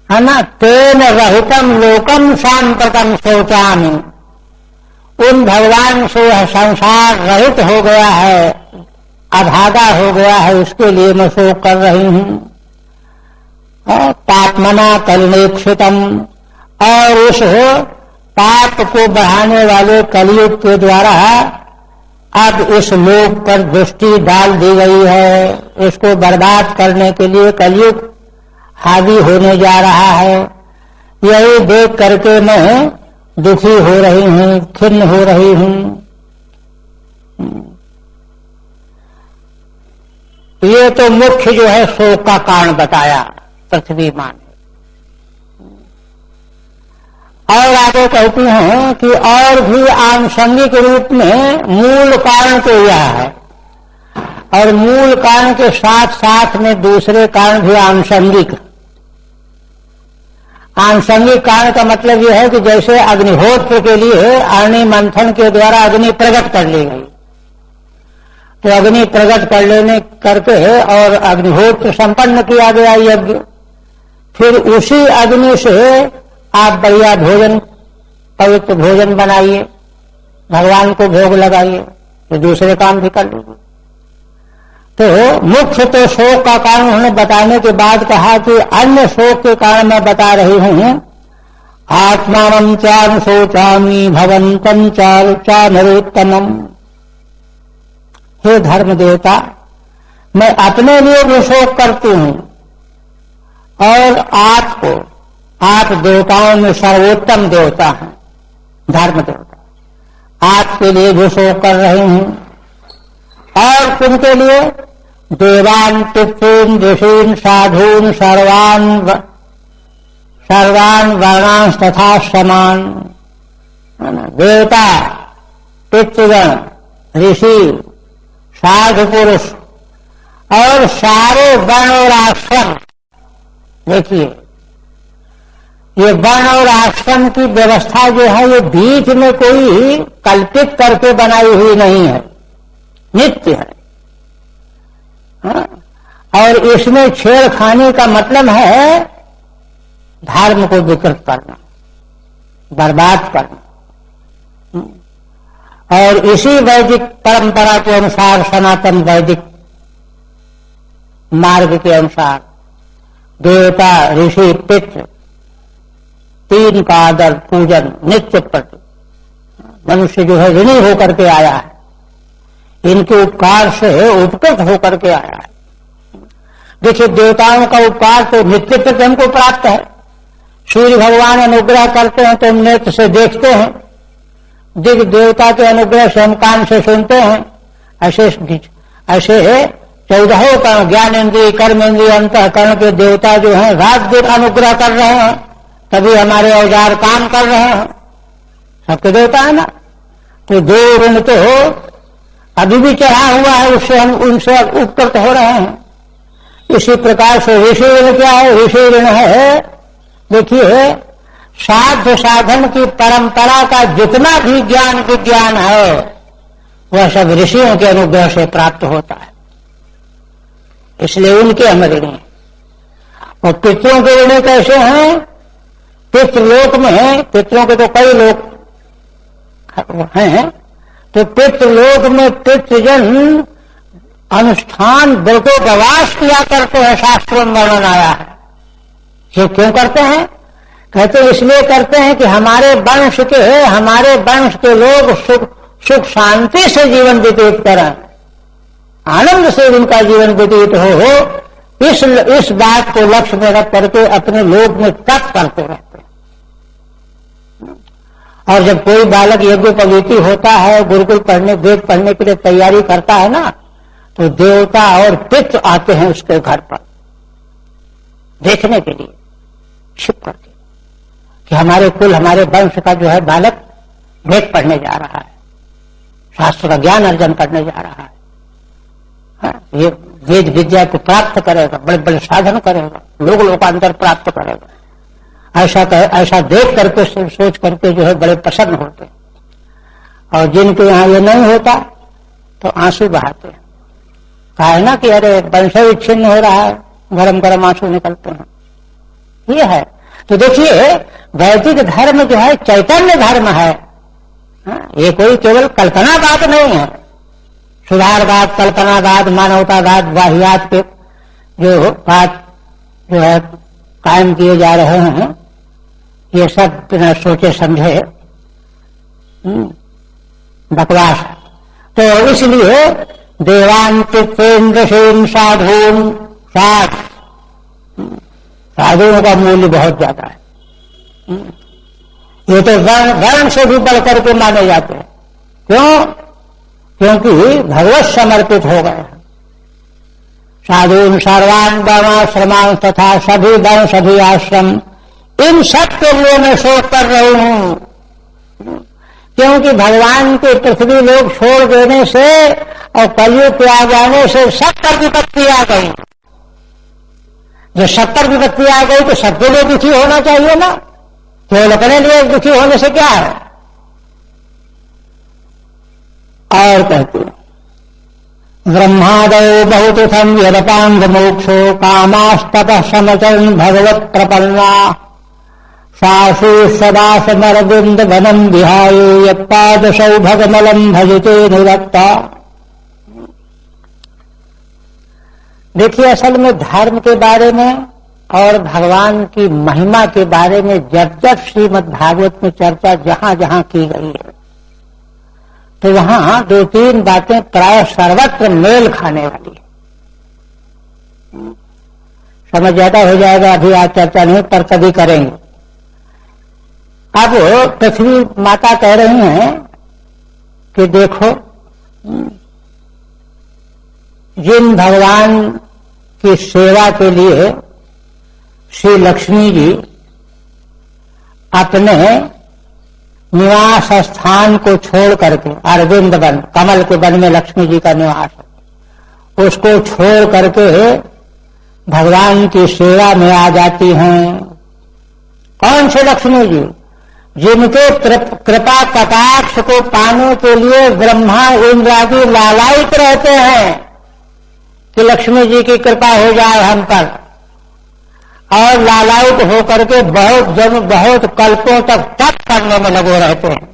है ना, तेन रहितम लोकम सांप्रतम सोचामि। उन भगवान से यह संसार रहित हो गया है, अभागा हो गया है, उसके लिए मैं शोक कर रही हूं। पापमना कलनेक्षितम, और उस पाप को बढ़ाने वाले कलयुग के द्वारा अब इस लोक पर दृष्टि डाल दी गई है। इसको बर्बाद करने के लिए कलयुग हावी होने जा रहा है। यही देख करके मैं दुखी हो रही हूं, खिन्न हो रही हूं। ये तो मुख्य जो है शोक का कारण बताया पृथ्वी मां ने। और आगे कहती हैं कि और भी आनुषंगिक रूप में मूल कारण तो यह है, और मूल कारण के साथ साथ में दूसरे कारण भी आनुषंगिक। आनुषंगिक कारण का मतलब यह है कि जैसे अग्निहोत्र के लिए अग्नि मंथन के द्वारा अग्नि प्रकट कर ली गई, तो अग्नि प्रकट कर लेने करके और अग्निहोत्र संपन्न किया गया यज्ञ, फिर उसी अग्नि से आप बढ़िया भोजन, पवित्र भोजन बनाइए, भगवान को भोग लगाइए, तो दूसरे काम भी कर लीजिए। तो मुख्य तो शोक का कारण उन्होंने बताने के बाद कहा कि अन्य शोक के कारण मैं बता रही हूं। आत्मानं चानु शोचामि भवन्तं चा नरोत्तमम्। हे धर्म देवता, मैं अपने लिए भी शोक करती हूं, और आपको, आप देवताओं में सर्वोत्तम देवता हैं, धर्म देवता, आपके लिए भी शोक कर रही हूं। और किनके लिए? देवान पितॄन ऋषीन साधून सर्वान वर्णांश तथा समान। देवता, पितृगण, ऋषि, साधु पुरुष और सारे वर्ण और आश्रम। देखिए, ये वर्ण और आश्रम की व्यवस्था जो है ये बीच में कोई कल्पित करके बनाई हुई नहीं है, नित्य है। हाँ? और इसमें छेड़खानी का मतलब है धर्म को विकृत करना, बर्बाद करना। और इसी वैदिक परंपरा के अनुसार, सनातन वैदिक मार्ग के अनुसार देवता, ऋषि, पितृ तीन का आदर पूजन नित्य प्रति मनुष्य जो है ऋणी होकर के आया है, इनके उपकार से उपकृत होकर के आया है। देखिए, देवताओं का उपकार तो नित्य प्रति हमको प्राप्त है। सूर्य भगवान अनुग्रह करते हैं तो हम नेत्र से देखते हैं, दिव्य देवता के अनुग्रह से हम कान से सुनते हैं। ऐसे 14 कर्ण, ज्ञानेन्द्रिय, कर्मेंद्रिय, अंतःकरण के देवता जो हैं रात दिन अनुग्रह कर रहे हैं, तभी हमारे औजार काम कर रहे हैं। सबके देवता है ना, तो देव ऋण तो अभी भी चढ़ा हुआ है, उससे हम उनसे उपकृत हो रहे हैं। इसी प्रकार से ऋषि ऋण क्या है? ऋषि ऋण है, देखिए, साध्य साधन की परंपरा का जितना भी ज्ञान विज्ञान है वह सब ऋषियों के अनुग्रह से प्राप्त होता है, इसलिए उनके हम ऋणी हैं। और पितरों के ऋणी कैसे हैं? पितृलोक में है, पितरों के तो कई लोग हैं, तो पितृलोक में पितृजन अनुष्ठान व्रतों का वास किया करते हैं, शास्त्रों में वर्णन आया है। ये क्यों करते हैं? कहते इसलिए करते हैं कि हमारे वंश के लोग सुख शांति से जीवन व्यतीत करें, आनंद से उनका जीवन व्यतीत हो, इस बात को लक्ष्य में रख करके अपने लोक में तप करते रहते हैं। और जब कोई बालक यज्ञोपवीति होता है, गुरुकुल पढ़ने, वेद पढ़ने के लिए तैयारी करता है ना, तो देवता और पितृ आते हैं उसके घर पर देखने के लिए, छिप करके, कि हमारे कुल, हमारे वंश का जो है बालक वेद पढ़ने जा रहा है, शास्त्र का ज्ञान अर्जन करने जा रहा है। हाँ, ये वेद विद्या को प्राप्त करेगा, बड़े बड़े साधन करेगा, लोकांतर प्राप्त करेगा, ऐसा देख करके सोच करके जो है बड़े प्रसन्न होते। और जिनके यहाँ ये नहीं होता तो आंसू बहाते। कहा है ना कि अरे वंश विच्छिन्न हो रहा है, गरम गरम आंसू निकलते हैं। ये है। तो देखिए वैदिक धर्म जो है चैतन्य धर्म है। ये कोई केवल कल्पनावाद नहीं है। सुधारवाद, कल्पनावाद, मानवतावाद, वाहियात के जो बात जो है कायम किए जा रहे हैं, ये सब बिना सोचे समझे बकवास। तो इसलिए देवांतिपेन्द्र सेन साधुओं का मूल्य बहुत ज्यादा है। ये तो वर्ण से भी बढ़कर के माने जाते हैं। क्यों? क्योंकि भगवत समर्पित हो गए। साधुन सर्वान वर्णाश्रमान तथा सभी वर्ण सभी आश्रम, इन सब के लिए मैं शोक कर रही हूं। क्योंकि भगवान के पृथ्वी लोग छोड़ देने से और कलयुग के आ जाने से 70 विपत्ति आ गई। जब 70 विपत्ति आ गई तो सबके लिए दुखी होना चाहिए ना। केवल अपने लिए दुखी होने से क्या है। और कहते हैं ब्रह्मादयो बहुतिथम यदपांग मोक्षो कामास्ततः समचरण भगवत प्रपन्ना सासु सदा समरविंद वनम विहाय यत्पाद सौभगमलम भजते निरक्ता। देखिए असल में धर्म के बारे में और भगवान की महिमा के बारे में जब जब श्रीमद् भागवत में चर्चा जहां जहां की गई है तो वहां 2-3 बातें प्राय सर्वत्र मेल खाने वाली है। समय ज्यादा हो जाएगा, अभी आज चर्चा नहीं, पर कभी करेंगे। अब पृथ्वी माता कह रही हैं कि देखो जिन भगवान की सेवा के लिए श्री लक्ष्मी जी अपने निवास स्थान को छोड़ करके, अरविंद वन, कमल के वन में लक्ष्मी जी का निवास है, उसको छोड़ करके भगवान की सेवा में आ जाती हैं। कौन से लक्ष्मी जी? जिनके कृपा कटाक्ष को पाने के लिए ब्रह्मा इंद्र आदि लालायित रहते हैं कि लक्ष्मी जी की कृपा हो जाए हम पर, और लालायित होकर के बहुत कल्पों तक तप करने में लगे रहते हैं।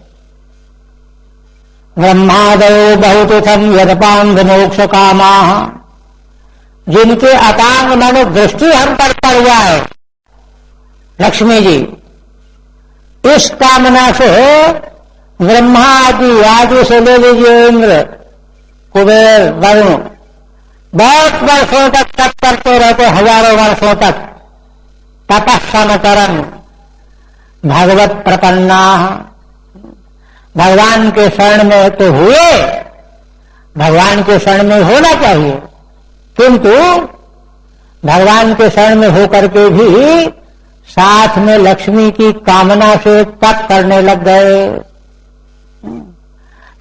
ब्रह्मादयो बहुतिथम यदपांग मोक्ष कामा, जिनके अपांग माने दृष्टि हम पर पड़ जाए लक्ष्मी जी, इस कामना से ब्रह्मा आदि से ले लीजिए इंद्र, कुबेर, वरुण, बहुत वर्षों तक तप करते रहते, हजारों वर्षों तक तपस्समचरण भगवत प्रपन्ना। भगवान के शरण में तो हुए, भगवान के शरण में होना चाहिए, किंतु भगवान के शरण में होकर के भी साथ में लक्ष्मी की कामना से तप करने लग गए।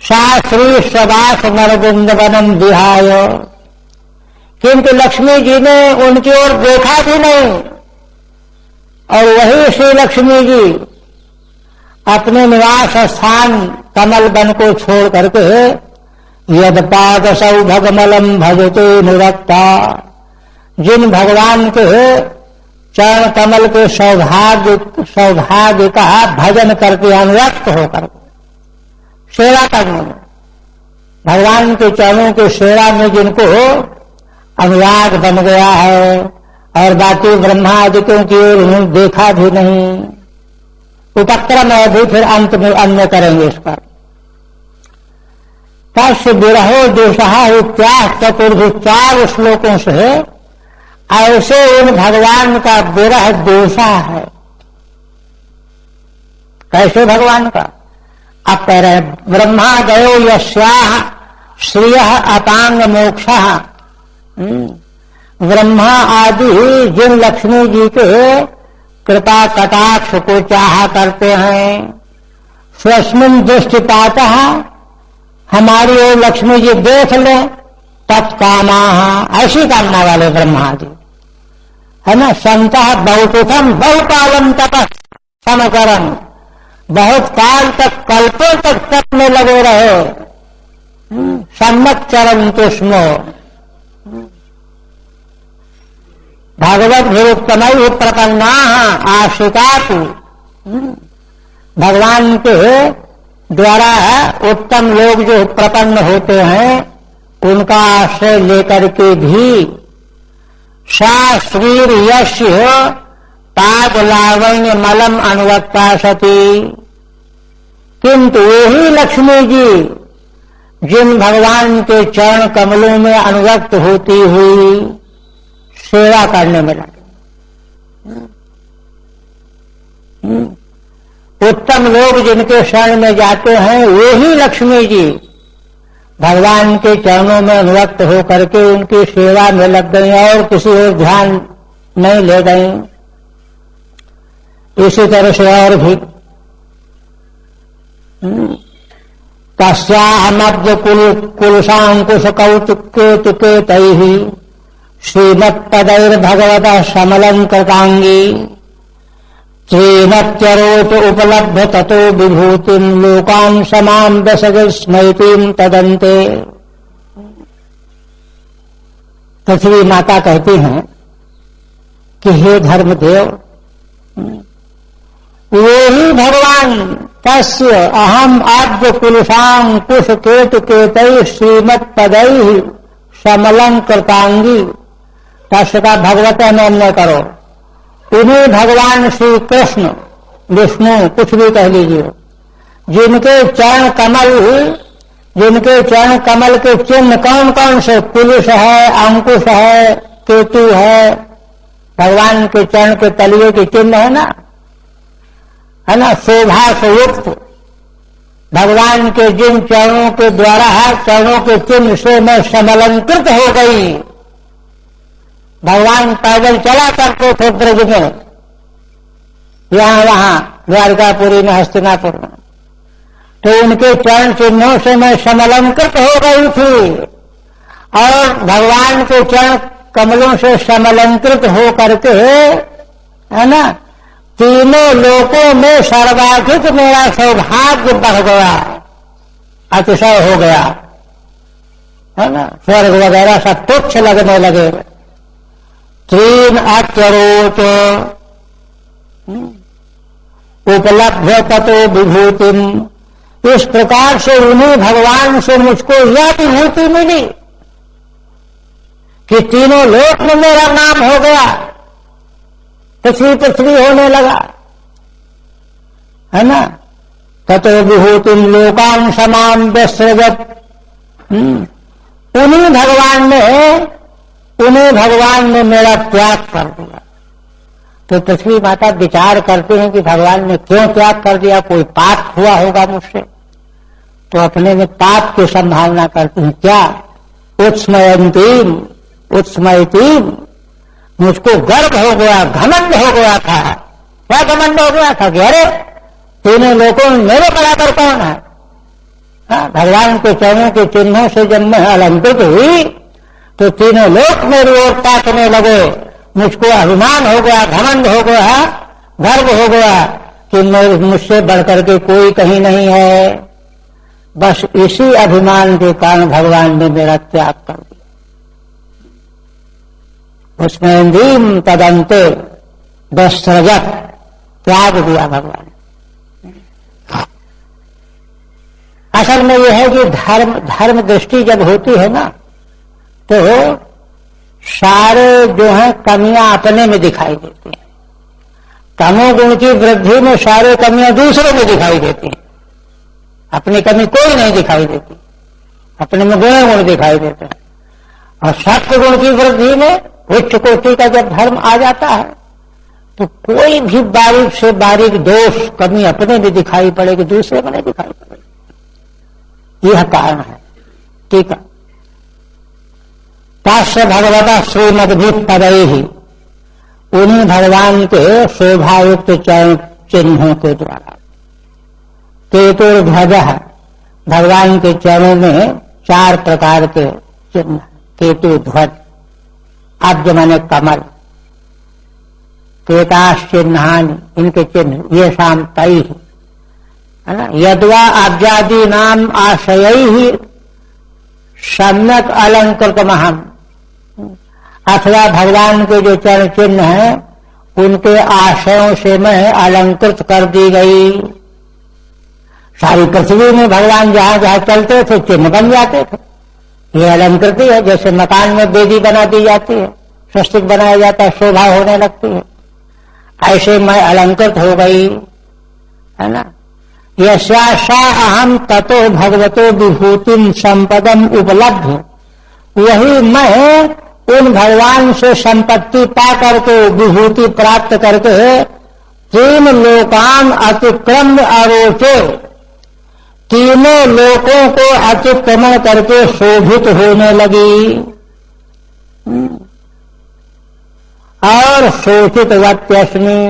शास्त्री सदास नरविंद वनम विहाय, किंतु लक्ष्मी जी ने उनकी ओर देखा भी नहीं, और वही श्री लक्ष्मी जी अपने निवास स्थान कमल वन को छोड़ करके यदपाद सौभगमलम भजते निरक्ता, जिन भगवान के चरण कमल के सौभाग्य का भजन करके अनुरक्त होकर सेवा करने में, भगवान के चरणों की सेवा में जिनको अनुराग बन गया है, और बाकी ब्रह्मा आदित्यों की ओर उन्होंने देखा भी नहीं। उपक्रम है भी, फिर अंत में अन्य करेंगे इसका। तस्य विरहो दोषः इत्याह चतुर्भि, 4 श्लोकों से ऐसे उन भगवान का विरह दोषा है। कैसे भगवान का? आप कह रहे हैं ब्रह्मा गयो यस्याः श्रियः अपांग मोक्षः। ब्रह्मा आदि जिन लक्ष्मी जी के कृपा कटाक्ष को चाहा करते हैं, स्वस्मिन् दृष्टिपातः, हमारी ओर लक्ष्मी जी देख लें तत्कामा, ऐसी कामना वाले ब्रह्मा जी, है ना। संतः बहुकुथम बहुकालम तपस समकरम, बहुत काल तक, कल्पों तक तप में लगे रहे। सम्मत चरण तुष्मो, भगवत भीरुत्तमय प्रपन्ना आशिका तु, भगवान के द्वारा उत्तम लोग जो प्रपन्न होते हैं उनका आश्रय लेकर के भी शास्त्रीर यश पाद लावण्य मलम अनुवक्ता सती, किंतु वही लक्ष्मी जी जिन भगवान के चरण कमलों में अनुरक्त होती हुई सेवा करने में लगे। उत्तम लोग जिनके शरण में जाते हैं वही लक्ष्मी जी भगवान के चरणों में अनुरक्त होकर के उनकी सेवा में लग गई और किसी और ध्यान नहीं ले गई। इसी तरह से और भी तस्याहमब्ज कुलशांकुश कौतुके तैहि श्रीमत्पदैर्भगवतः समलंकृतांगी श्रीमत्यरोच उपलब्ध ततो विभूतिम लोकान् समां दशगस्मैतीं तदन्ते। पृथ्वी माता कहती हैं कि हे धर्मदेव, वही भगवान तस्य अहम आद्य कुलशांकुश केतुकेतैः श्रीमत्पदैः समलंकृतांगी, तस्य का भगवत अन्य करो, उन्हीं भगवान श्री कृष्ण विष्णु कुछ भी कह लीजिए, जिनके चरण कमल के चिन्ह कौन कौन से, कुलश है, अंकुश है, केतु है, भगवान के चरण के तलिए के चिन्ह है ना, शोभा से युक्त भगवान के जिन चरणों के द्वारा चरणों के चिन्ह से मैं समलंकृत हो गई। भगवान पैदल चला करते थे ब्रज में, यहां वहां द्वारकापुरी में, हस्तिनापुर में, तो उनके चरण चिन्हों से मैं समलंकृत हो गई थी और भगवान के चरण कमलों से समलंकृत हो करके, है ना, तीनों लोकों में सर्वाधिक मेरा सौभाग्य बढ़ गया, अतिशय हो गया, है ना, स्वर्ग वगैरह सब तुच्छ लगने लगे। तीन अत्यरोच उपलब्ध ततो विभूतिम, इस प्रकार से उन्हीं भगवान से मुझको यह विभूति मिली कि तीनों लोक में मेरा नाम हो गया, पृथ्वी होने लगा, है ना। ततो विभूतिम लोकान् समां व्यसृजत्, उन्हीं भगवान ने मेरा त्याग कर दिया। तो पृथ्वी माता विचार करते हैं कि भगवान ने क्यों त्याग कर दिया, कोई पाप हुआ होगा मुझसे, तो अपने में पाप की संभावना करते हैं। क्या उत्स्मयतीम, मुझको गर्व हो गया, घमंड हो गया था। क्या घमंड हो गया था कि अरे तीनों लोगों में मेरे बराबर कौन है। भगवान के चरणों के चिन्हों से जब मैं अलंकृत हुई तो तीनों लोग मेरी ओर ताकने लगे, मुझको अभिमान हो गया, घमंड हो गया, गर्व हो गया कि मुझसे बढ़कर के कोई कहीं नहीं है। बस इसी अभिमान के कारण भगवान ने मेरा त्याग कर दिया। उसमें दीम तदंते दशरजत, त्याग दिया भगवान। असल में यह है कि धर्म दृष्टि जब होती है ना, तो सारे जो है कमियां अपने में दिखाई देती हैं। तमोगुण की वृद्धि में सारे कमियां दूसरे में दिखाई देती हैं, अपनी कमी कोई नहीं दिखाई देती, अपने में गुण दिखाई देते हैं। और सत्य गुण की वृद्धि में उच्च कोटि का जब धर्म आ जाता है तो कोई भी बारीक से बारीक दोष कमी अपने में दिखाई पड़ेगी, दूसरे में नहीं दिखाई पड़ेगी। यह कारण है। ठीक है। तास्य भगवता श्रीमद्भूत पदैहि, उन्हीं भगवान के शोभायुक्त चरण चिन्हों के द्वारा। केतुर्ध्वज, भगवान के चरणों में 4 प्रकार के चिन्ह, केतु ध्वज, अब्ज माने कमल, केताश चिन्हानि, इनके चिन्ह, ये शाम तई है ना। यद्वा अब्जादि नाम आशय ही सम्यक अलंकृत महम, अथवा भगवान के जो चरण चिन्ह है उनके आशयों से मैं अलंकृत कर दी गई। सारी पृथ्वी में भगवान जहां जहां चलते थे चिन्ह बन जाते थे। ये अलंकृति है, जैसे मकान में बेदी बना दी जाती है, स्वस्तिक बनाया जाता है, शोभा होने लगती है, ऐसे मैं अलंकृत हो गई, है ना। यस्याशा अहम ततो भगवतो विभूतिम संपदम उपलब्ध, वही मैं उन भगवान से संपत्ति पा करके, विभूति प्राप्त करके, तीन लोकान अतिक्रम्य अरोचे, तीनों लोकों को अतिक्रमण करके शोभित होने लगी। और शोभित वत्यस्मि,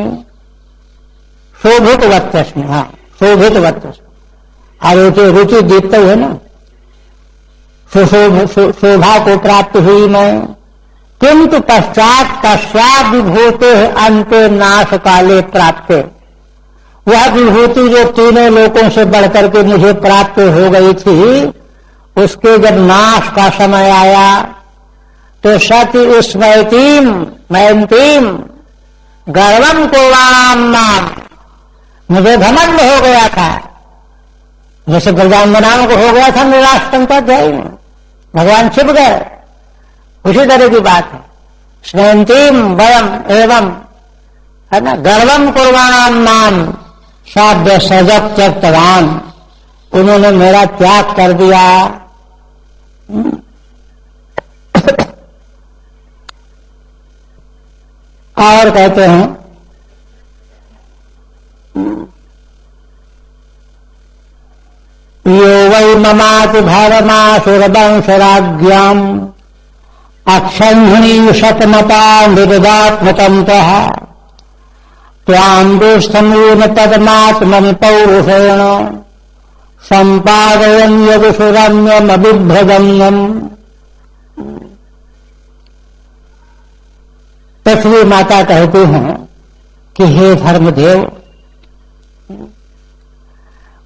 शोभित वत्यस्मि, हाँ शोभित वत्यस्मि, आरोचे रुचि दीप्त है ना, शोभा को प्राप्त हुई मैं। किंतु पश्चात विभूते अंते नाश काले प्राप्त, वह विभूति जो तीनों लोकों से बढ़कर के मुझे प्राप्त हो गई थी, उसके जब नाश का समय आया तो सती स्मृतिम मयंतीम गर्वम कोवाणाम नाम, मुझे घमंड हो गया था, जैसे ब्रह्मनाम को हो गया था निराशंका ध्याय में, भगवान छिप गए, उसी तरह की बात है। स्मृतिम वयम एवं, है ना, गर्वम कुर्वाणाम नाम साध्य सजग त्यक्तवान, उन्होंने मेरा त्याग कर दिया। और कहते हैं यो वै ममाति भरमासुरवंशराज्ञाम् अक्षंहिणी शतमता निरुदात्मतन्तः त्वाम् दुष्टमून पदमात्मनि पौरुषेण सम्पादयन् यदुसुरम्यमभिभ्रजन्यम्। पृथ्वी माता कहती हैं कि हे धर्मदेव,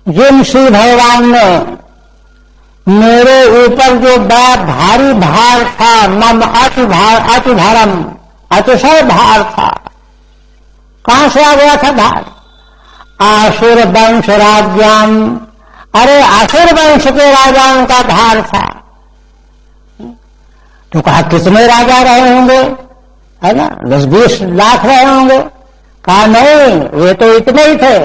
जिन श्री भगवान ने मेरे ऊपर जो बड़ा भारी भार था, मम अति भारम, अतिशय भार था, कहां से आ गया था भार? आसुर वंश राज्याम, अरे आसुर वंश के राजाओं का भार था। तो कहा कितने राजा रहे होंगे, है ना, 10-20 लाख रहे होंगे। कहा नहीं, वे तो इतने ही थे,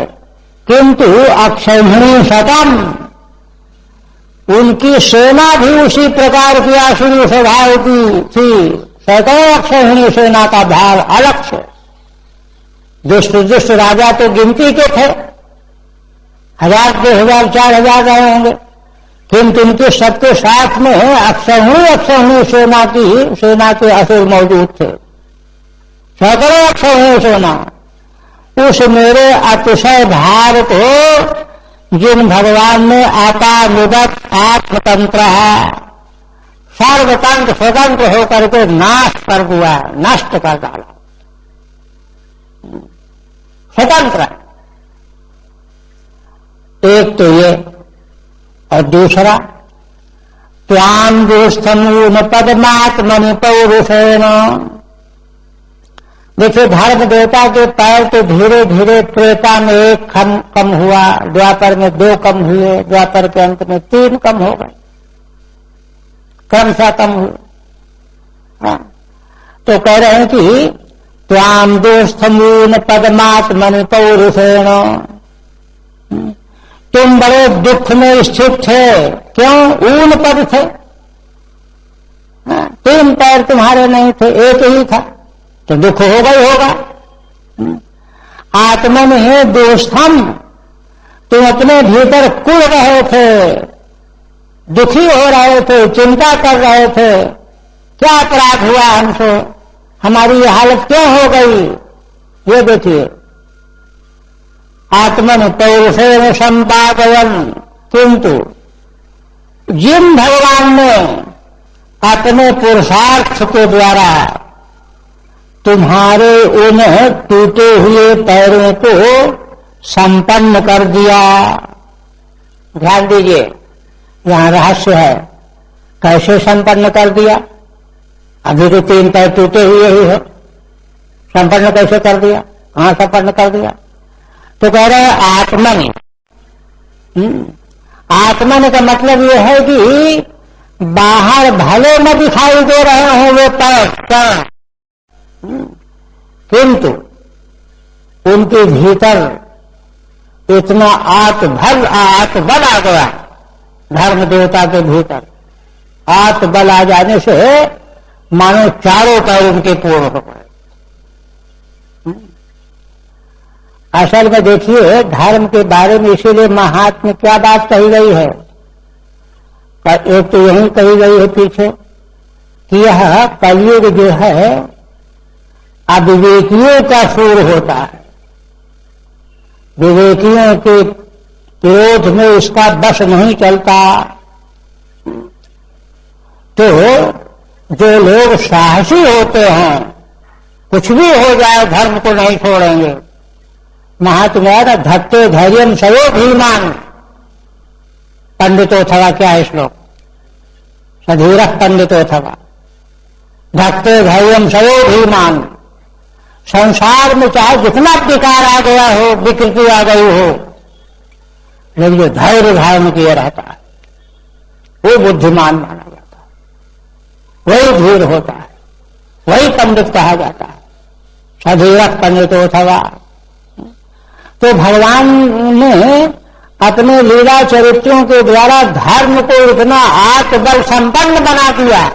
किंतु अक्षौहिणी शतम, उनकी सेना भी उसी प्रकार की आसुरी स्वभाव की थी। सैकड़ों अक्षौहिणी सेना का भार अलग से। दुष्ट राजा तो गिनती के थे, 1000, 2000, 4000 रहे होंगे, किंतु उनके सबके साथ में अक्षौहिणी सेना के असुर मौजूद थे, सैकड़ों अक्षौहिणी सेना। उस मेरे अतिशय भार को जिन भगवान ने आत्मनिगत आत्मतंत्र है, सर्वतंत्र स्वतंत्र होकर के नाश कर दिया, नष्ट कर डाला, स्वतंत्र। एक तो ये, और दूसरा त्वाम दुष्टमून पदमात्मनि पौरुषेण। देखिए धर्म देवता के पैर तो धीरे धीरे त्रेता में 1 कम हुआ, द्वापर में 2 कम हुए, द्वापर के अंत में 3 कम हो गए, क्रमशः कम हुए। हाँ। तो कह रहे हैं कि त्वाम दुष्टमून पदमात्मनि पौरुषेण, तुम बड़े दुख में स्थित थे। क्यों? ऊन पद थे, 3 पैर तुम्हारे नहीं थे, 1 ही था, तो दुख होगा ही होगा। आत्मन है दोषम, तुम अपने भीतर कुड़ रहे थे, दुखी हो रहे थे, चिंता कर रहे थे, क्या अपराध हुआ हमसे, हमारी ये हालत क्यों हो गई। ये देखिए, आत्मन पौरुषेण संपादयन्, किंतु जिन भगवान ने अपने पुरुषार्थ के द्वारा तुम्हारे उन टूटे हुए पैरों को संपन्न कर दिया। ध्यान दीजिए, यहां रहस्य है। कैसे संपन्न कर दिया? अभी तो 3 पैर टूटे हुए ही है, संपन्न कैसे कर दिया? कहां संपन्न कर दिया? तो कह रहे हैं आत्मन। आत्मन का मतलब यह है कि बाहर भले न दिखाई दे रहे हों वे पैर, किंतु उनके भीतर इतना आत्मबल आ गया। धर्म देवता के भीतर आत्मबल आ जाने से मानो चारों पैर उनके पूर्ण हो गए। असल में देखिए, धर्म के बारे में इसीलिए महात्मा क्या बात कही गई है। एक तो यही कही गई है पीछे कि यह कलयुग जो है अविवेकियों का सूर होता है। विवेकियों के विरोध में इसका बस नहीं चलता। तो जो लोग साहसी होते हैं, कुछ भी हो जाए धर्म को नहीं छोड़ेंगे। महात्मा धत्ते धैर्यम सयो धीमान पंडितो थवा, क्या है श्लोक? सधीर पंडितो थवा धत्ते धैर्यम सयो धीमान। संसार में चाहे जितना विकार आ गया हो, विकृति आ गई हो, लेकिन जो धैर्य धारण किए रहता है वो बुद्धिमान माना जाता है, वही धीर होता है, वही पंडित कहा जाता है। सधीरक पंडितो अथवा। तो भगवान ने अपने लीला चरित्रों के द्वारा धर्म को इतना आत्मबल संपन्न बना दिया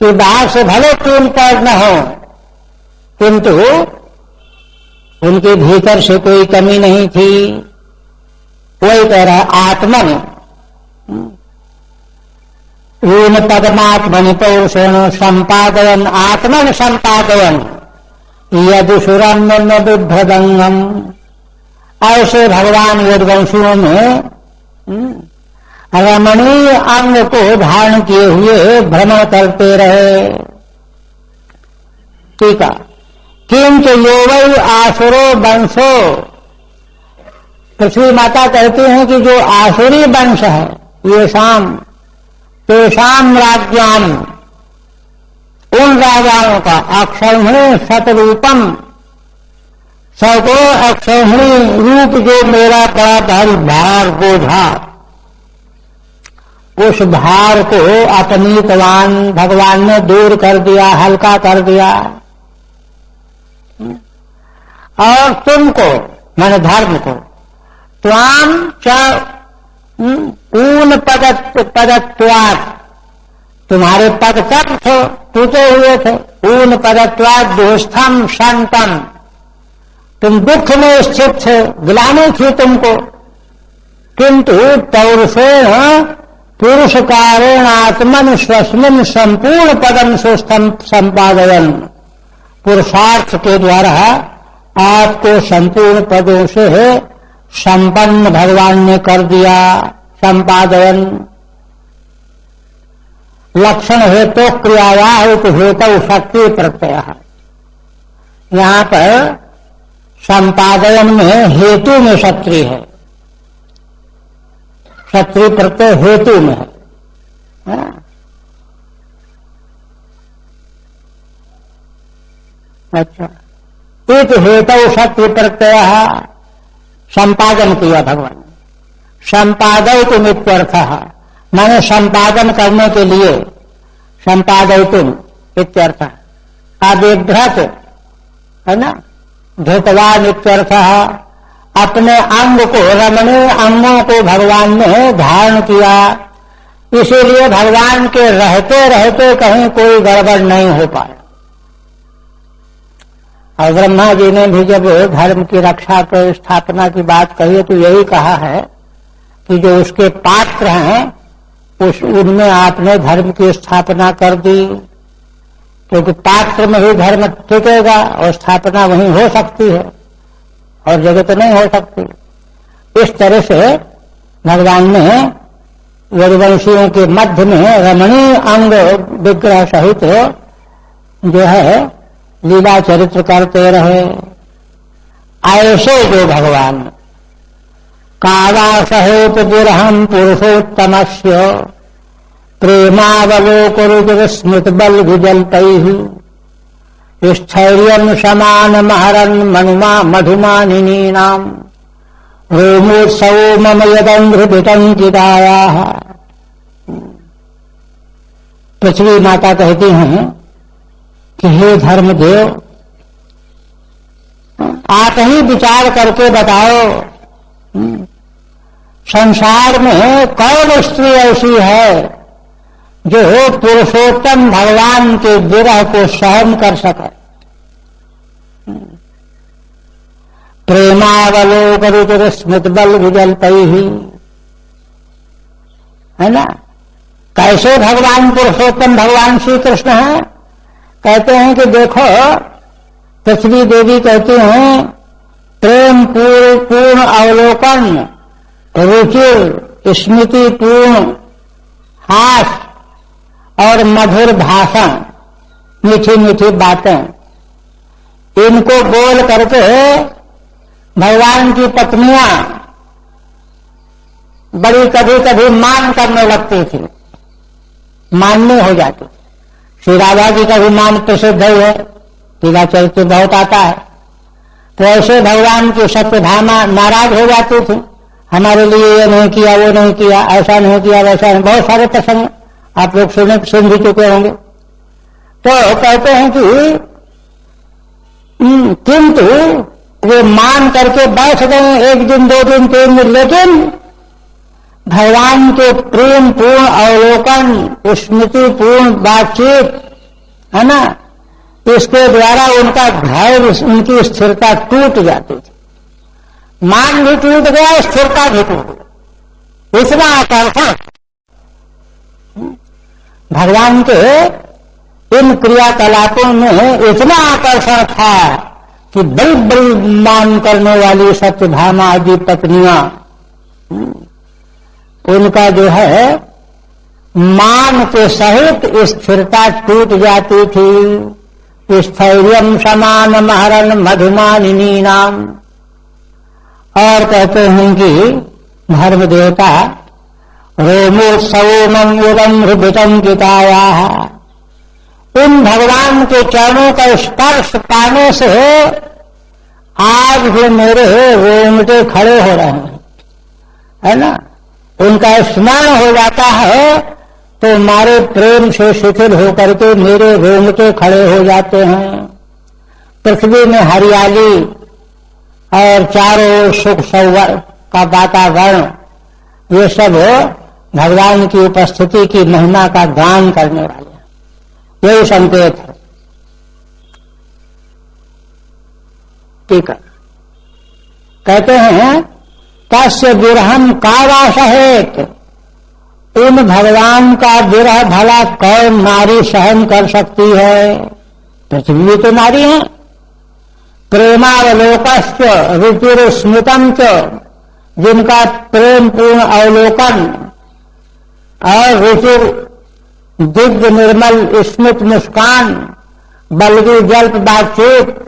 कि बाहर से भले 3 पैर न हो, किंतु उनके भीतर से कोई कमी नहीं थी। वही कह रहा आत्मन ऊन पदमात्मनि पौरुषेण संपादयन आत्मन संपादयन यदुसुरम न बिभ्रदंगम। ऐसे भगवान यदुवंशियों में रमणीय अंग को धारण किए हुए भ्रमण करते रहे। ठीक है। किंतु यो वै आसुरो वंशो, पृथ्वी माता कहती हैं कि जो आसुरी वंश है ये तेषाम राज्याम, उन राजाओं का अक्षौहिणी शतरूपम, 100 अक्षौहिणी रूप जो मेरा बड़ा भारी भार बोझा, उस भार को अपनीतवान भगवान ने दूर कर दिया, हल्का कर दिया। और तुमको माने धर्म को त्वाम च ऊन पदत्वात्, तुम्हारे पद तक थे टूटे हुए थे। ऊन पदत्वात् दुस्थम संतम, तुम दुख में स्थित थे, गिलानी थी तुमको। किंतु पौरुषेण पुरुष कारेण आत्मन स्वस्मिन संपूर्ण पदम संपादयन, पुरुषार्थ के द्वारा आपको संपूर्ण पदों से संपन्न भगवान ने कर दिया। संपादयन लक्षण हेतु क्रियाया हेतु शक्ति प्रत्यय। यहां पर संपादन में हेतु में शक्ति है, शक्ति प्रत्यय हेतु में है। अच्छा, एक हेतु शक्ति प्रत्यय संपादन किया भगवान। संपादयितुम इत्यर्थः, माने संपादन करने के लिए संपादयितुम इत्यर्थः। आदिभ्रत है ना, धृतवान इत्यर्थः। अपने अंग को, रमणीय अंगों को भगवान ने धारण किया, इसीलिए भगवान के रहते रहते कहीं कोई गड़बड़ नहीं हो पाया। और ब्रह्मा जी ने भी जब धर्म की रक्षा कर स्थापना की बात कही तो यही कहा है कि जो उसके पात्र हैं उनमें आपने धर्म की स्थापना कर दी, क्योंकि पात्र में ही धर्म टिकेगा और स्थापना वहीं हो सकती है और जगह तो नहीं हो सकती। इस तरह से भगवान ने यदुवंशियों के मध्य में रमणीय अंग विग्रह सहित जो है लीला चरित्र करते रहे। ऐसे जो भगवान कावासहेत विरहम पुरुषोत्तमस्य प्रेमावलोक रुचिर स्मृत बल विजल्पैः स्थैर्यं समान महरन् मनुमा मधुमानिनीनाम् रोमोत्सवो मम यदंध्र विटंकितायाः। पृथ्वी माता कहती हैं कि हे धर्मदेव, आप ही विचार करके बताओ, संसार में कौन स्त्री ऐसी है जो पुरुषोत्तम भगवान के विरह को सहन कर सके। प्रेमावलोक रुचिर स्मृत बल विजल्पैः, है ना। कैसे भगवान पुरुषोत्तम भगवान श्री कृष्ण हैं? कहते हैं कि देखो, पृथ्वी देवी कहती हैं प्रेम पूर्ण अवलोकन, रुचिर स्मृति पूर्ण हास और मधुर भाषण, मीठी मीठी बातें, इनको बोल करके भगवान की पत्नियां बड़ी कभी कभी मान करने लगती थी, मानने हो जाती। श्री राधा जी का भी मान प्रसिद्ध है, लीला चरित्र बहुत आता है। तो ऐसे भगवान की सत्यभामा नाराज हो जाती थी, हमारे लिए ये नहीं किया, वो नहीं किया, ऐसा नहीं किया, वैसा नहीं। बहुत सारे प्रसंग आप लोग सुन भी चुके होंगे। तो कहते हैं कि किंतु वे मान करके बैठ गए 1 दिन 2 दिन 3 दिन, लेकिन भगवान के प्रेम पूर्ण अवलोकन, स्मृति पूर्ण बातचीत, है ना, इसके द्वारा उनका धैर्य, उनकी स्थिरता टूट जाती थी। मान भी टूट गया, स्थिरता भी टूट गई। इतना आकर्षण भगवान के इन क्रियाकलापों में इतना आकर्षण था कि बड़ी बड़ी मान करने वाली सत्यभामा आदि पत्नियां, उनका जो है मान के सहित स्थिरता टूट जाती थी। स्थैर्यम समान महरन मधुमानिनी नाम। और कहते हैं कि धर्म देवता रोमोत्सवो मंगलम हृदयम गीतायाः, उन भगवान के चरणों का स्पर्श पाने से आज भी मेरे रोंगटे खड़े हो रहे हैं, है ना। उनका स्मरण हो जाता है तो हमारे प्रेम से शिथिल होकर के मेरे रोंगटे खड़े हो जाते हैं। पृथ्वी में हरियाली और चारों ओर सुख सौवर का वातावरण, ये सब भगवान की उपस्थिति की महिमा का गान करने वाले हैं, यही संकेत है। ठीक है, कहते हैं तस्य विरहम कावासहेत, उन भगवान का विरह भला कौन नारी सहन कर सकती है? पृथ्वी तो नारी है। प्रेमावलोकश्च रुचिर स्मृतम च, जिनका प्रेम पूर्ण अवलोकन और रुचिर दिव्य निर्मल स्मित मुस्कान, बलगी जल्प बातचीत,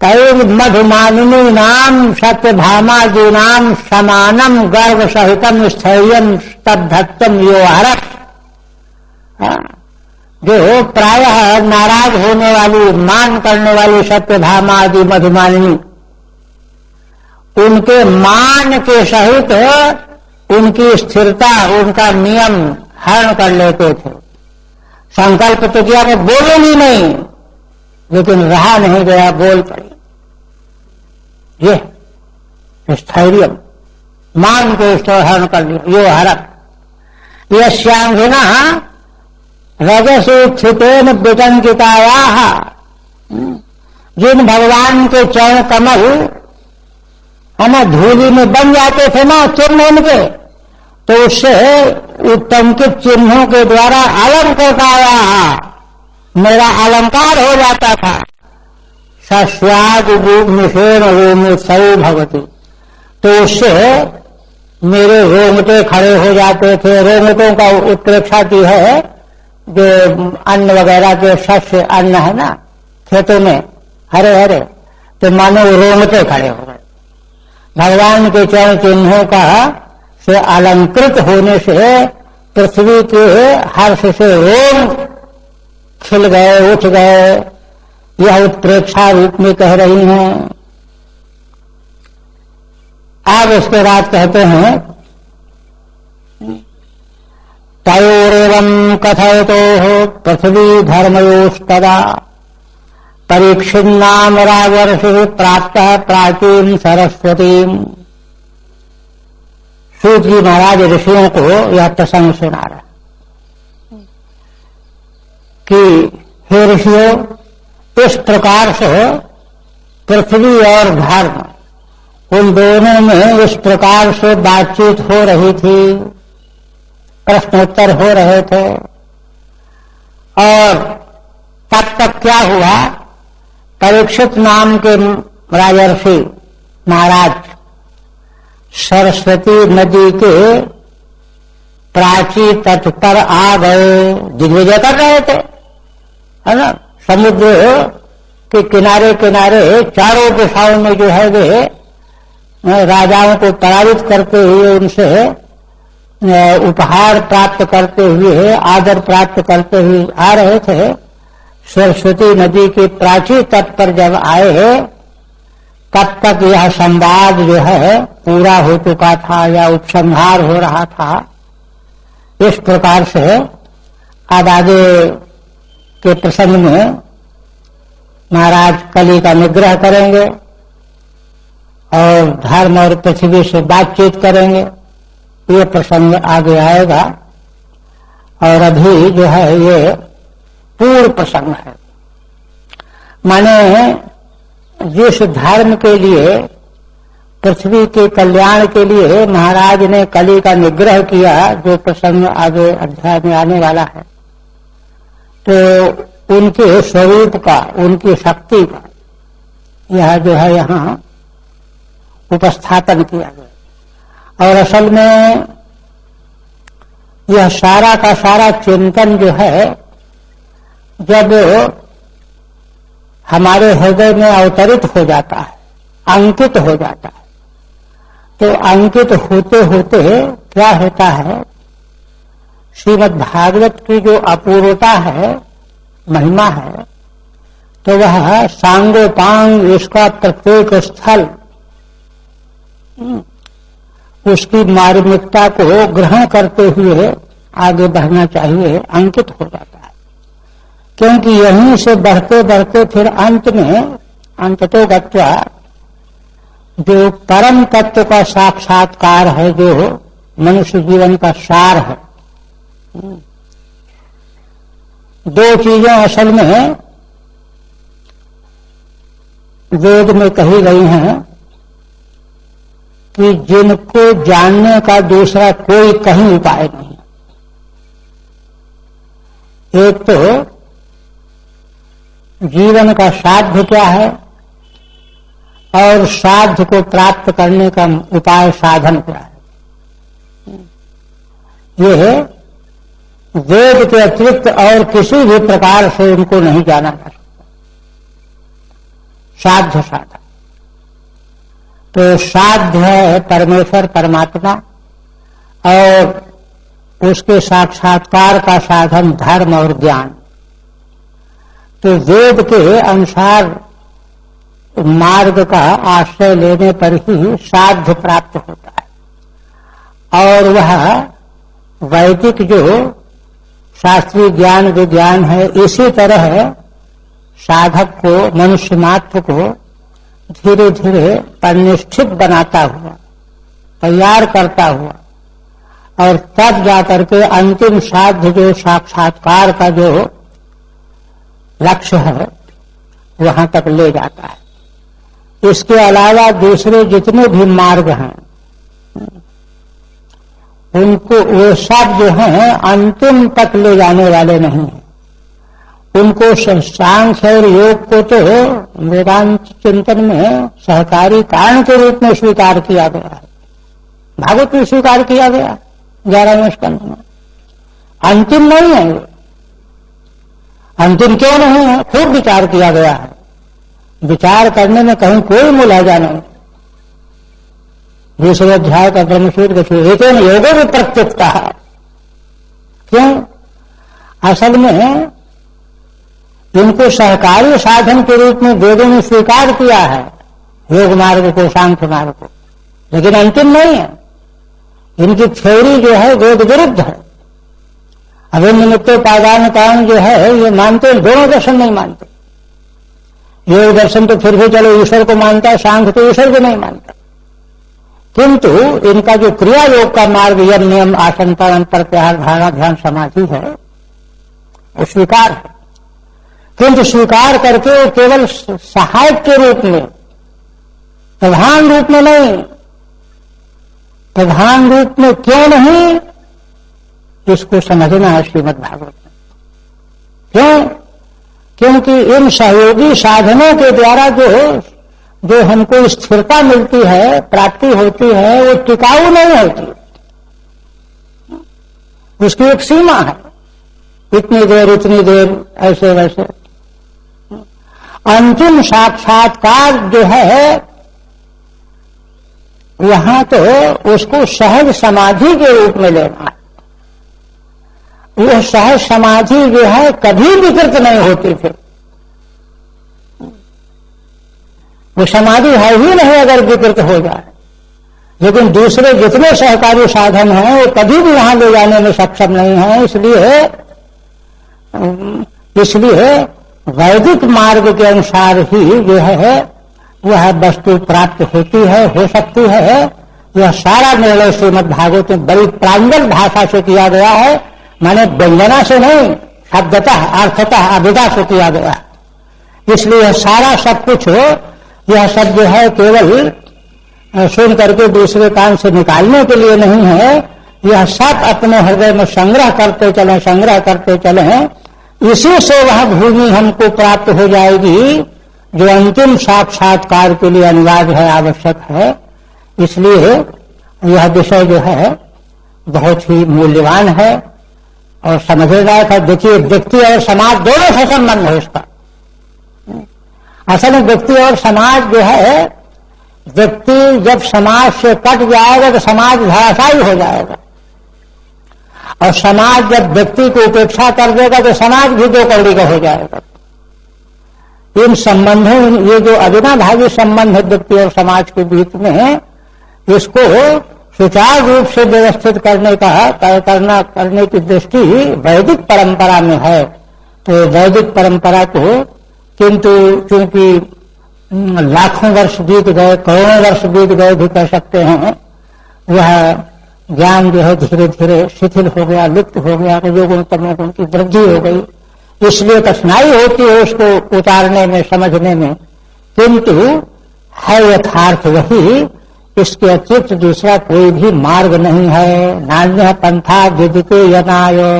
कई मधुमानिनी नाम सत्यभामा जी नाम समानम गर्भ सहितम स्थैर्यम स्तब्धत्वम यो हरत। जो प्रायः नाराज होने वाली, मान करने वाली सत्यभामा आदि मधुमानिनी, उनके मान के सहित उनकी स्थिरता, उनका नियम हरण कर लेते थे। संकल्प तो किया कि बोलूंगी नहीं, लेकिन रहा नहीं गया, बोल पड़ी। ये स्थैर्य, मान को हरण कर लिया, यो हरत। यस्यांघिना रजसी स्थितेन विटंकितायाः, जिन भगवान के चरण कमल है ना धूलि में बन जाते थे ना चिन्ह उनके, तो उससे उत्तमकित चिन्हों के द्वारा अलंकृताया, मेरा अलंकार हो जाता था। सस्वाद निषेण रोमोत्सव भवती, तो उससे मेरे रोंगटे खड़े हो जाते थे। रोंगटों का उत्प्रेक्षा की है जो अन्न वगैरह के शस्य अन्न है ना खेतों में हरे हरे, तो मानो रोंगटे खड़े हो गए। भगवान के चरण चिन्हों का से अलंकृत होने से पृथ्वी के हर्ष से रोम खिल गए, उठ गए, यह उत्प्रेक्षा रूप में कह रही हैं। अब उसके बाद कहते हैं तयोरेवं कथयतो पृथ्वी धर्मयोस्तदा परीक्षिन्नाम राजर्षि प्राप्त प्राचीन सरस्वती। सूत जी महाराज ऋषियों को यह प्रसंग सुना रहा कि हे ऋषियों, इस प्रकार से पृथ्वी और धर्म उन दोनों में इस प्रकार से बातचीत हो रही थी, प्रश्नोत्तर हो रहे थे। और तब तक क्या हुआ, परीक्षित नाम के राजर्षि महाराज सरस्वती नदी के प्राची तट पर आ गए, दिग्विजय कर रहे थे, है ना। समुद्र के किनारे किनारे चारों दिशाओं में जो है वे राजाओं को पराजित करते हुए, उनसे उपहार प्राप्त करते हुए, आदर प्राप्त करते हुए आ रहे थे। सरस्वती नदी के प्राची तट पर जब आए तब तक यह संवाद जो है पूरा हो चुका था या उपसंहार हो रहा था। इस प्रकार से अब आगे के प्रसंग में महाराज कली का निग्रह करेंगे और धर्म और पृथ्वी से बातचीत करेंगे। ये प्रसंग आगे आएगा और अभी जो है ये पूर्ण प्रसंग है। माने जिस धर्म के लिए, पृथ्वी के कल्याण के लिए महाराज ने कली का निग्रह किया, जो प्रसंग आगे अध्याय में आने वाला है, तो उनके स्वरूप का, उनकी शक्ति का यह जो है यहाँ उपस्थापन किया गया। और असल में यह सारा का सारा चिंतन जो है जब हमारे हृदय में अवतरित हो जाता है, अंकित हो जाता है, तो अंकित होते होते क्या होता है, श्रीमद् भागवत की जो अपूर्वता है, महिमा है, तो वह सांगोपांग इसका प्रत्येक स्थल उसकी मार्मिकता को ग्रहण करते हुए आगे बढ़ना चाहिए, अंकित हो जाता है। क्योंकि यहीं से बढ़ते बढ़ते फिर अंत में अंततो गत्वा जो परम तत्व का साक्षात्कार है, जो मनुष्य जीवन का सार है। दो चीजें असल में वेद में कही गई हैं कि जिनको जानने का दूसरा कोई कहीं उपाय नहीं। एक तो जीवन का साध्य क्या है और साध्य को प्राप्त करने का उपाय, साधन क्या है। ये वेद के अतिरिक्त और किसी भी प्रकार से उनको नहीं जाना जा सकता। साध्य साधन तो साध्य है परमेश्वर परमात्मा, और उसके साक्षात्कार का साधन धर्म और ज्ञान। तो वेद के अनुसार मार्ग का आश्रय लेने पर ही साध्य प्राप्त होता है। और वह वैदिक जो शास्त्रीय ज्ञान विज्ञान है, इसी तरह साधक को, मनुष्य मात्र को धीरे धीरे परिनिष्ठित बनाता हुआ, तैयार करता हुआ, और तब जाकर के अंतिम साध्य जो साक्षात्कार का जो लक्ष्य है वहां तक ले जाता है। इसके अलावा दूसरे जितने भी मार्ग हैं उनको, वो सब जो हैं अंतिम तक ले जाने वाले नहीं हैं। उनको सांख्य और योग को तो वेदांत चिंतन में सहकारी कारण के रूप में स्वीकार किया गया है, भागवत में स्वीकार किया गया 11वें स्कंध में। अंतिम नहीं है, अंतिम क्यों नहीं है? खूब विचार किया गया है, विचार करने में कहीं कोई मुलाजा नहीं। 20वें अध्याय का ब्रह्मसूत्र का लेकिन योगों में प्रत्युक्ता है। क्यों? असल में इनको सहकारी साधन के रूप में वेदों ने स्वीकार किया है, योग मार्ग को, सांख्य मार्ग को, लेकिन अंतिम नहीं है। इनकी थ्योरी जो है वेद विरुद्ध है। अभिन्न नित्योपादान कारण जो है ये मानते, दोनों दर्शन नहीं मानते। योग दर्शन तो फिर भी चलो ईश्वर को मानता है, सांख्य तो ईश्वर को नहीं मानता। किंतु इनका जो क्रिया योग का मार्ग, यम नियम आसन प्राणायाम प्रत्याहार धारणा ध्यान समाधि है, वो स्वीकार है। किंतु स्वीकार करके केवल सहायक के रूप में, प्रधान रूप में नहीं। प्रधान रूप में क्यों नहीं, इसको समझना है श्रीमद् भागवत में। क्यों? क्योंकि इन सहयोगी साधनों के द्वारा जो हमको स्थिरता मिलती है, प्राप्ति होती है, वो टिकाऊ नहीं होती। उसकी एक सीमा है, इतनी देर इतनी देर, ऐसे वैसे। अंतिम साक्षात्कार जो है यहां तो उसको सहज समाधि के रूप में लेना है। वह सहज समाधि जो है कभी विकृत नहीं होती। फिर वो समाधि है ही नहीं अगर विकृत हो जाए। लेकिन दूसरे जितने सहकारी साधन हैं वो कभी भी वहां ले जाने में सक्षम नहीं है। इसलिए वैदिक मार्ग के अनुसार ही जो है वह वस्तु प्राप्त होती है, हो सकती है। यह सारा निर्णय श्रीमद् भागवत में बड़ी प्रांजल भाषा से किया गया है, माने व्यंजना से नहीं, शब्दतः अर्थतः अभिधा से किया गया है। इसलिए सारा सब कुछ यह सब जो है केवल सुन करके दूसरे कान से निकालने के लिए नहीं है। यह सब अपने हृदय में संग्रह करते चले, संग्रह करते चले। इसी से वह भूमि हमको प्राप्त हो जाएगी जो अंतिम साक्षात्कार के लिए अनिवार्य है, आवश्यक है। इसलिए यह विषय जो है बहुत ही मूल्यवान है और समझने लायक है। देखिए, व्यक्ति और समाज दोनों से संबंध है इसका। असल में व्यक्ति और समाज जो है, व्यक्ति जब समाज से कट जाएगा तो समाज धराशायी हो जाएगा, और समाज जब व्यक्ति को उपेक्षा कर देगा तो समाज भी दो कौड़ी का हो जाएगा। इन संबंधों, ये जो अविनाभावी संबंध है व्यक्ति और समाज के बीच में, इसको सुचारू रूप से व्यवस्थित करने करने की दृष्टि वैदिक परंपरा में है। तो वैदिक परंपरा को, किंतु चूंकि लाखों वर्ष बीत गए, करोड़ों वर्ष बीत गए भी कह सकते हैं, वह ज्ञान जो है धीरे धीरे शिथिल हो गया, लुप्त हो गया, रजोगुण तमोगुण की वृद्धि हो गई। इसलिए कठिनाई होती है उसको उतारने में, समझने में। किंतु है यथार्थ वही, इसके अतिरिक्त दूसरा कोई भी मार्ग नहीं है। नान्य पंथा विदिते यनायो।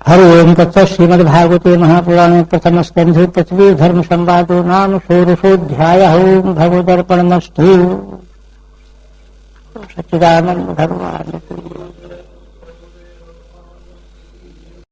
हरि ओम तत्सत्। श्रीमद्भागवते महापुराणे प्रथम स्कंधे पृथ्वी धर्म संवादो नाम षोडशोऽध्यायः। ओम भगवदर्पणमस्तु। सच्चिदानंद भगवान की